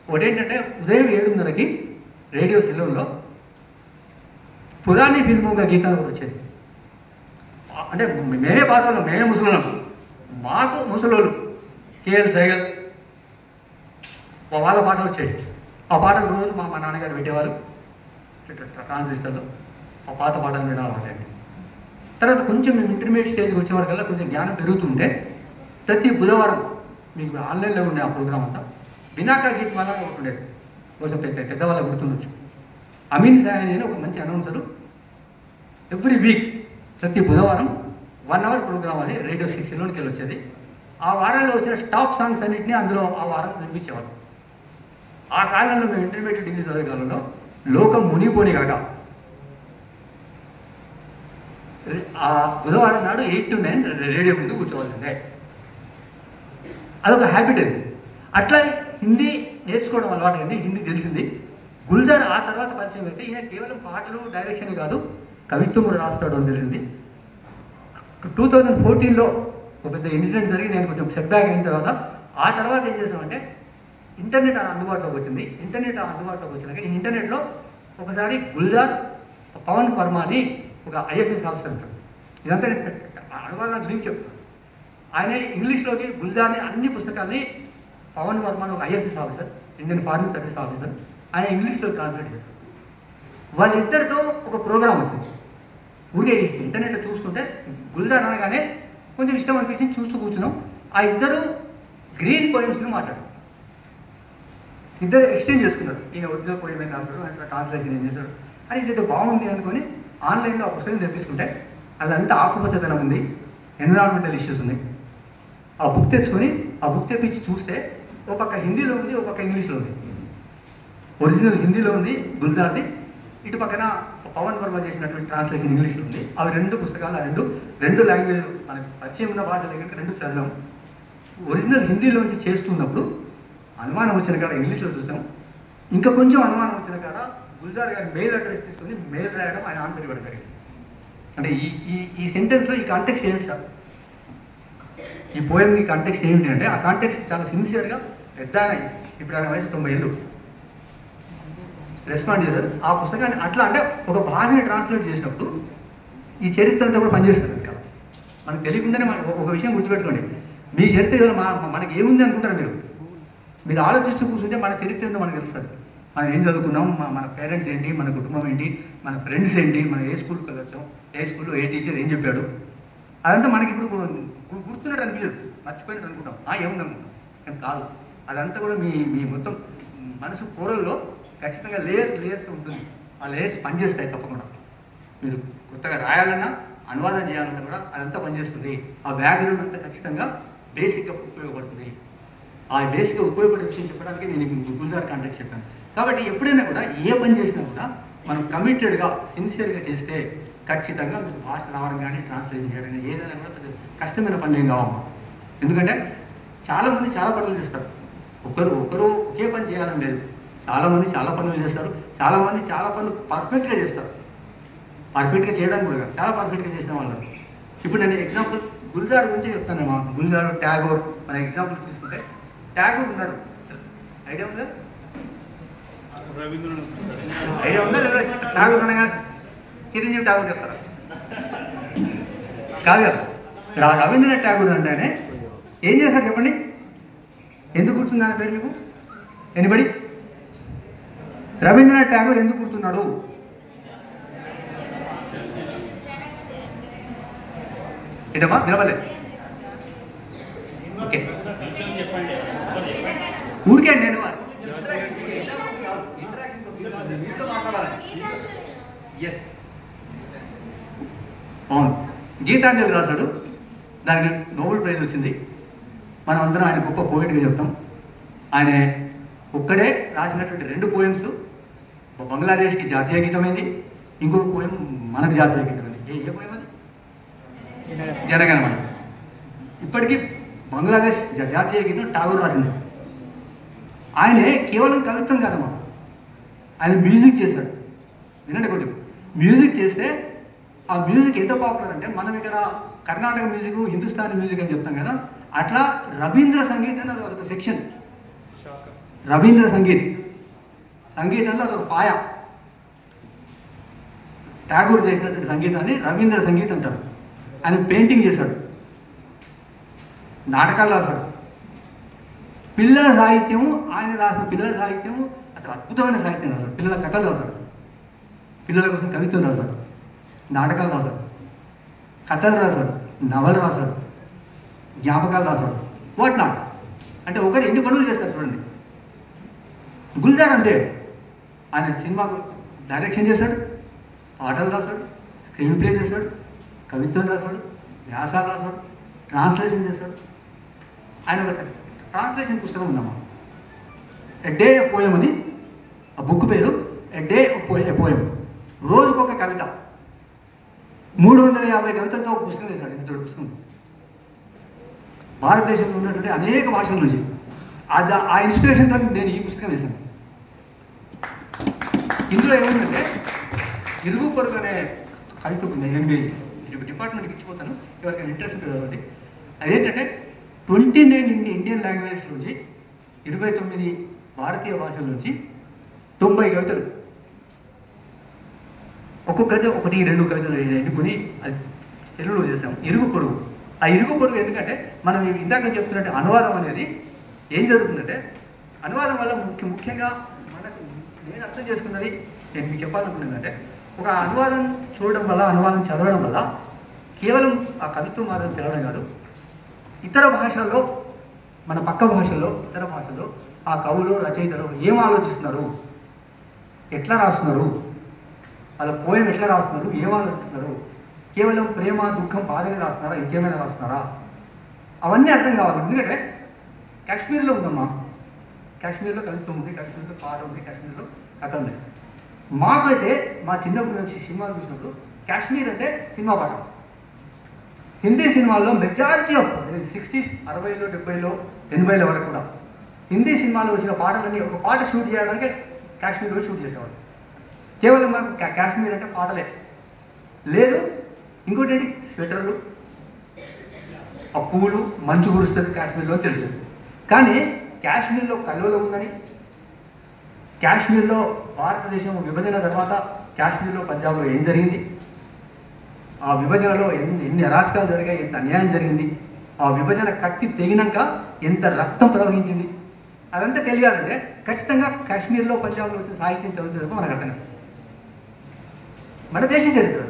ఒకటి ఏంటంటే ఉదయం 7:30కి రేడియో సెలవుల్లో పురాణి ఫిల్ముగా గీతాలు కూడా వచ్చేది. అంటే మేమే పాతోళ్ళం, మేమే ముసలోళ్ళం. మాకు ముసలోళ్ళు కేఎల్ సైగల్ వాళ్ళ పాటలు వచ్చాయి. ఆ పాటలు రోజు మా నాన్నగారు పెట్టేవారు ట్రాన్సిస్టర్లో. ఆ పాత పాటలు వినాలి అంటే తర్వాత కొంచెం మేము ఇంటర్మీడియట్ స్టేజ్కి వచ్చే వరకల్లా కొంచెం జ్ఞానం పెరుగుతుంటే ప్రతి బుధవారం మీకు ఆన్లైన్లో ఉండే ఆ ప్రోగ్రామ్ అంతా బినాకా గీత్ మాలా ఒకటి ఉండేది. కొంచెం పెద్దవాళ్ళ గుర్తుండొచ్చు. అమీన్ సాయని అని ఒక మంచి అనౌన్సరు ఎవ్రీ వీక్ ప్రతి బుధవారం 1 hour ప్రోగ్రామ్ అది రేడియో 6లోనికి వెళ్ళి వచ్చేది. ఆ వారంలో వచ్చిన టాప్ సాంగ్స్ అన్నింటినీ అందులో ఆ వారం వినిపించేవారు. ఆ కాలంలో మేము ఇంటర్మీడియట్ డిగ్రీ చదివే కాలంలో లోకం మునిపోని కాక ఆ బుధవారం నాడు 8 to 9 రేడియో ముందు కూర్చోవాల్సిందే. అదొక హ్యాబిట్ అది. అట్లా హిందీ నేర్చుకోవడం అలవాటు అయింది, హిందీ తెలిసింది. గుల్జార్ ఆ తర్వాత పరిచయం అయితే ఈయన కేవలం పాటలు డైరెక్షన్ కాదు, కవిత్వం కూడా రాస్తాడు అని తెలిసింది. 2014లో ఒక పెద్ద ఇన్సిడెంట్ జరిగి నేను కొంచెం సెట్ బ్యాక్ అయిన ఆ తర్వాత ఏం చేసామంటే ఇంటర్నెట్ అందుబాటులోకి వచ్చింది. ఇంటర్నెట్ అందుబాటులోకి వచ్చినాక ఈ ఇంటర్నెట్లో ఒకసారి గుల్జార్ పవన్ వర్మ అని ఒక IFS ఆఫీసర్ ఉంటాడు. ఇదంతా అనువాదానికి లింక్ చెప్తాను. ఆయన ఇంగ్లీష్లోకి గుల్జార్ని అన్ని పుస్తకాల్ని పవన్ వర్మ అని ఒక IFS officer, Indian foreign service officer, ఆయన ఇంగ్లీష్లో ట్రాన్స్లేట్ చేస్తారు. వాళ్ళిద్దరితో ఒక ప్రోగ్రామ్ వచ్చింది. ఊరికే ఇంటర్నెట్లో చూస్తుంటే గుల్జార్ అనగానే కొంచెం ఇష్టం అనిపించింది, చూస్తూ కూర్చున్నాం. ఆ ఇద్దరు గ్రీన్ పోయిమ్స్ని మాట్లాడారు. ఇద్దరు ఎక్స్చేంజ్ చేసుకున్నారు. ఈయన ఒరిజినల్ పోయిమ్ అని రాశాడు, అట్లా ట్రాన్స్లేషన్ ఏం చేశాడు అని ఇది బాగుంది అనుకొని ఆన్లైన్లో ఆ పుస్తకం తెప్పించుకుంటే అదంతా ఆకుపచ్చదనం ఉంది, ఎన్విరాన్మెంటల్ ఇష్యూస్ ఉన్నాయి. ఆ బుక్ తెచ్చుకొని ఆ బుక్ తెప్పించి చూస్తే ఒక పక్క హిందీలో ఉంది, ఒక పక్క ఇంగ్లీష్లో ఉంది. ఒరిజినల్ హిందీలో ఉంది గుల్జార్ది, ఇటు పక్కన పవన్ వర్మ చేసినటువంటి ట్రాన్స్లేషన్ ఇంగ్లీష్లో ఉంది. అవి రెండు పుస్తకాలు, రెండు లాంగ్వేజ్ మనకి పరిచయం ఉన్న భాషలు ఏంటంటే రెండు చదివాం. ఒరిజినల్ హిందీలోంచి చేస్తున్నప్పుడు అనుమానం వచ్చిన కాడ ఇంగ్లీష్లో చూసాం. ఇంకా కొంచెం అనుమానం వచ్చిన కాడ గుల్జార్ గారి మెయిల్ అడ్రస్ తీసుకొని మెయిల్ రాయడం, ఆయన ఆన్సర్ ఇవ్వడం జరిగింది. అంటే ఈ సెంటెన్స్లో ఈ కాంటెక్స్ట్ ఏమిటి సార్, ఈ పోయం ఈ కాంటెక్స్ట్ ఏమిటి అంటే ఆ కాంటెక్స్ట్ చాలా సిన్సియర్గా పెద్ద ఇప్పుడు ఆయన వయసు 90 ఏళ్ళు రెస్పాండ్ చేశారు. ఆ పుస్తకాన్ని అట్లా అంటే ఒక భాషని ట్రాన్స్లేట్ చేసినప్పుడు ఈ చరిత్ర అంతా కూడా పనిచేస్తుంది. ఇంకా మనకు తెలియకుండానే ఒక విషయం గుర్తుపెట్టుకోండి, మీ చరిత్ర మనకి ఏముంది అనుకుంటారు మీరు ఆలోచిస్తూ కూర్చుంటే మన చరిత్ర ఏందో మనకు తెలుస్తుంది. మనం ఏం చదువుకున్నాం, మన పేరెంట్స్ ఏంటి, మన కుటుంబం ఏంటి, మన ఫ్రెండ్స్ ఏంటి, మనం ఏ స్కూల్కి వెళ్ళొచ్చాం, ఏ స్కూల్లో ఏ టీచర్ ఏం చెప్పాడు, అదంతా మనకి ఇప్పుడు గుర్తున్నట్టు అనిపించదు, మర్చిపోయినట్టు అనుకుంటాం. ఏముంది అనుకుంటాం, కానీ కాదు. అదంతా కూడా మీ మొత్తం మనసు కూరల్లో ఖచ్చితంగా లేయర్స్ ఉంటుంది. ఆ లేయర్స్ పనిచేస్తాయి తప్పకుండా. మీరు కొత్తగా రాయాలన్నా అనువాదం చేయాలన్నా కూడా అదంతా పనిచేస్తుంది. ఆ బ్యాక్గ్రౌండ్ అంతా ఖచ్చితంగా బేసిక్గా ఉపయోగపడుతుంది. ఆ ఆ బేస్గా ఉపయోగపడే విషయం చెప్పడానికి నేను గుల్జార్ కాంటాక్ట్ చెప్పాను. కాబట్టి ఎప్పుడైనా కూడా ఏ పని చేసినా కూడా మనం కమిటెడ్గా సిన్సియర్గా చేస్తే ఖచ్చితంగా మీకు భాష రావడం కానీ ట్రాన్స్లేషన్ చేయడం కానీ ఏదైనా కూడా పెద్ద కష్టమైన పనులు ఏం కావమ్మా. ఎందుకంటే చాలామంది చాలా పనులు చేస్తారు, ఒకరు ఒకే పని చేయాలని లేదు. చాలామంది చాలా పనులు చేస్తారు, చాలామంది చాలా పనులు పర్ఫెక్ట్గా చేస్తారు. పర్ఫెక్ట్గా చేయడానికి కూడా చాలా పర్ఫెక్ట్గా చేసిన వాళ్ళు. ఇప్పుడు నేను ఎగ్జాంపుల్ గుల్జార్ గురించి చెప్తానమ్మా. గుల్జార్, ట్యాగోర్, మన ఎగ్జాంపుల్స్ తీసుకుంటే ట్యాగోర్ ఉన్నాడు, ఐడియా ఉందా? ఐడియా ఉందా లేదా? ట్యాగోర్ ఉండగా చిరంజీవి ట్యాగోర్ చెప్తారా? కాదు కదా. రవీంద్రనాథ్ ట్యాగోర్ అంటేనే ఏం చేశారు చెప్పండి? ఎందుకు గుర్తుంది ఆయన పేరు మీకు? ఎనిబడి? రవీంద్రనాథ్ ట్యాగోర్ ఎందుకు గుర్తున్నాడు? ఏంటమ్మా నిలబడలేదు? ఓకే, ఊరికే నేను ఎస్ అవును, గీతాంజలి రాశాడు, దానికి నోబెల్ ప్రైజ్ వచ్చింది. మనం అందరం ఆయన గొప్ప పోయిట్గా చెప్తాం. ఆయన ఒక్కడే రాసినటువంటి 2 పోయమ్స్ బంగ్లాదేశ్కి జాతీయ గీతమైంది, ఇంకొక పోయం మనకు జాతీయ గీతమైంది. ఏ పోయం అది? జనగణమన. ఇప్పటికీ బంగ్లాదేశ్ జాతీయ గీతం ఠాగూర్ రాసింది. ఆయనే కేవలం కవిత్వం కాదమ్మా, ఆయన మ్యూజిక్ చేశాడు. వినండి కొద్దిగా. మ్యూజిక్ చేస్తే ఆ మ్యూజిక్ ఎంత పాపులర్ అంటే, మనం ఇక్కడ కర్ణాటక మ్యూజిక్, హిందుస్థానీ మ్యూజిక్ అని చెప్తాం కదా, అట్లా రవీంద్ర సంగీతం అని ఒక సెక్షన్. రవీంద్ర సంగీతంలో అదొక పాయ. ఠాగూర్ చేసినటువంటి సంగీతాన్ని రవీంద్ర సంగీతం అంటారు. ఆయన పెయింటింగ్ చేశాడు, నాటకాలు రాశాడు. పిల్లల సాహిత్యము, ఆయన రాసిన పిల్లల సాహిత్యము అసలు అద్భుతమైన సాహిత్యం రాశాడు. పిల్లల కథలు రాశాడు, పిల్లల కోసం కవిత్వం రాశాడు, నాటకాలు రాశాడు, కథలు రాశాడు, నవలు రాశాడు, జ్ఞాపకాలు రాశాడు. వాట్ నాట్ అంటే ఒకరు ఎన్ని పనులు చేస్తారు చూడండి. గుల్జార్ అంటే ఆయన సినిమాకు డైరెక్షన్ చేశాడు, పాటలు రాశాడు, స్క్రీన్ ప్లే చేశాడు, కవిత్వం రాశాడు, వ్యాసాలు రాశాడు, ట్రాన్స్లేషన్ చేశాడు. ఆయన ఒక ట్రాన్స్లేషన్ పుస్తకం ఉందమ్మా, ఎ డే ఎ పోయం అని. ఆ బుక్ పేరు ఎ డే ఎ పోయం. రోజుకొక కవిత, 350 కవితలతో ఒక పుస్తకం వేశాడు. ఇంత పుస్తకం భారతదేశంలో ఉన్నటువంటి అనేక భాషల నుంచి. ఆ ఇన్స్పిరేషన్తో నేను ఈ పుస్తకం వేశాను. ఇందులో ఏముందంటే ఇరుగు పొరుగు అనే కవిత ఉంది. నేను డిపార్ట్మెంట్కి ఇచ్చిపోతాను, ఎవరికైనా ఇంట్రెస్ట్ ఉంటుంది. అదేంటంటే 29 ఇండియన్ లాంగ్వేజెస్ నుంచి 29 భారతీయ భాషల నుంచి 90 కవితలు. ఒక్కొక్కటి 1-2 కవితలు ఎన్నుకొని అది తెలుగులో చేసాం. ఇరుగు పొరుగు. ఆ ఇరుగు పొరుగు ఎందుకంటే మనం ఇందాక చెప్తున్నట్టు అనువాదం అనేది ఏం జరుగుతుందంటే, అనువాదం వల్ల ముఖ్యంగా మనకు నేను అర్థం చేసుకున్నది, నేను మీకు చెప్పాలనుకున్నదంటే, ఒక అనువాదం చూడడం వల్ల, అనువాదం చదవడం వల్ల కేవలం ఆ కవిత్వం మాత్రం తెలవడం కాదు, ఇతర భాషల్లో, మన పక్క భాషల్లో, ఇతర భాషల్లో ఆ కవులు, రచయితలు ఏం ఆలోచిస్తున్నారు, ఎట్లా రాస్తున్నారు, వాళ్ళ పోయం ఎట్లా రాస్తున్నారు, ఏం ఆలోచిస్తున్నారు, కేవలం ప్రేమ, దుఃఖం, బాధని రాస్తున్నారా, ఇంకేమైనా రాస్తున్నారా, అవన్నీ అర్థం కావాలి. ఎందుకంటే కాశ్మీర్లో ఉందమ్మా, కాశ్మీర్లో కవిత్వం ఉంది, కాశ్మీర్లో పాట ఉంది, కాశ్మీర్లో కథ ఉంది. మాకైతే మా చిన్నప్పటి నుంచి సినిమాలు చూసినప్పుడు కాశ్మీర్ అంటే సినిమా పాట. హిందీ సినిమాల్లో మెజారిటీ ఆఫ్ 60s, 60లో, 70లో, 80లో వరకు కూడా హిందీ సినిమాలో వచ్చిన పాటలన్నీ, ఒక పాట షూట్ చేయడానికి కాశ్మీర్లో షూట్ చేసేవాడు. కేవలం మనకు కాశ్మీర్ అంటే పాటలే లేదు. ఇంకోటి ఏంటి, స్వెటర్లు, ఆ పువ్వులు, మంచు కురుస్తుంది కాశ్మీర్లో తెలుసు. కానీ కాశ్మీర్లో కల్లోలం ఉందని, కాశ్మీర్లో భారతదేశం విభజన తర్వాత కాశ్మీర్లో, పంజాబ్లో ఏం జరిగింది, ఆ విభజనలో ఎన్ని అరాచకాలు జరిగాయి, ఎంత అన్యాయం జరిగింది, ఆ విభజన కత్తి తెగినాక ఎంత రక్తం ప్రవహించింది, అదంతా తెలియాలంటే ఖచ్చితంగా కాశ్మీర్లో, పంజాబ్లో వచ్చిన సాహిత్యం చదువుతుంది మనకు అర్థం. మన దేశ చరిత్ర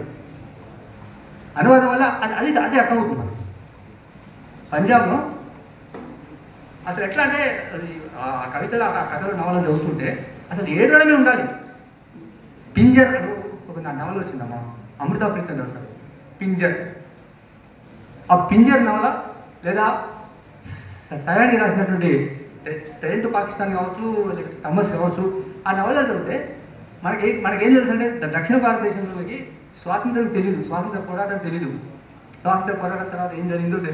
అనువాదం వల్ల అది అర్థమవుతుంది మనకు. పంజాబ్లో అసలు ఎట్లా అంటే, ఆ కవితలు, ఆ కథలు, నవలు చదువుతుంటే అసలు ఏడవడమే ఉండాలి. పింజర్ అని ఒక నవల వచ్చిందమ్మా, అమృతా ప్రీతం రాశారు, పింజర్. ఆ పింజర్ నవల లేదా సయాని రాసినటువంటి ట్రైన్ టు పాకిస్తాన్ కావచ్చు, లేకపోతే తమస్ కావచ్చు, ఆ నవలలు చదివితే మనకేం తెలుసు అంటే దక్షిణ భారతదేశంలోకి స్వాతంత్రం తెలియదు, స్వాతంత్ర పోరాటం తెలియదు, స్వాతంత్ర పోరాటం తర్వాత ఏం జరిగిందో తెలియదు.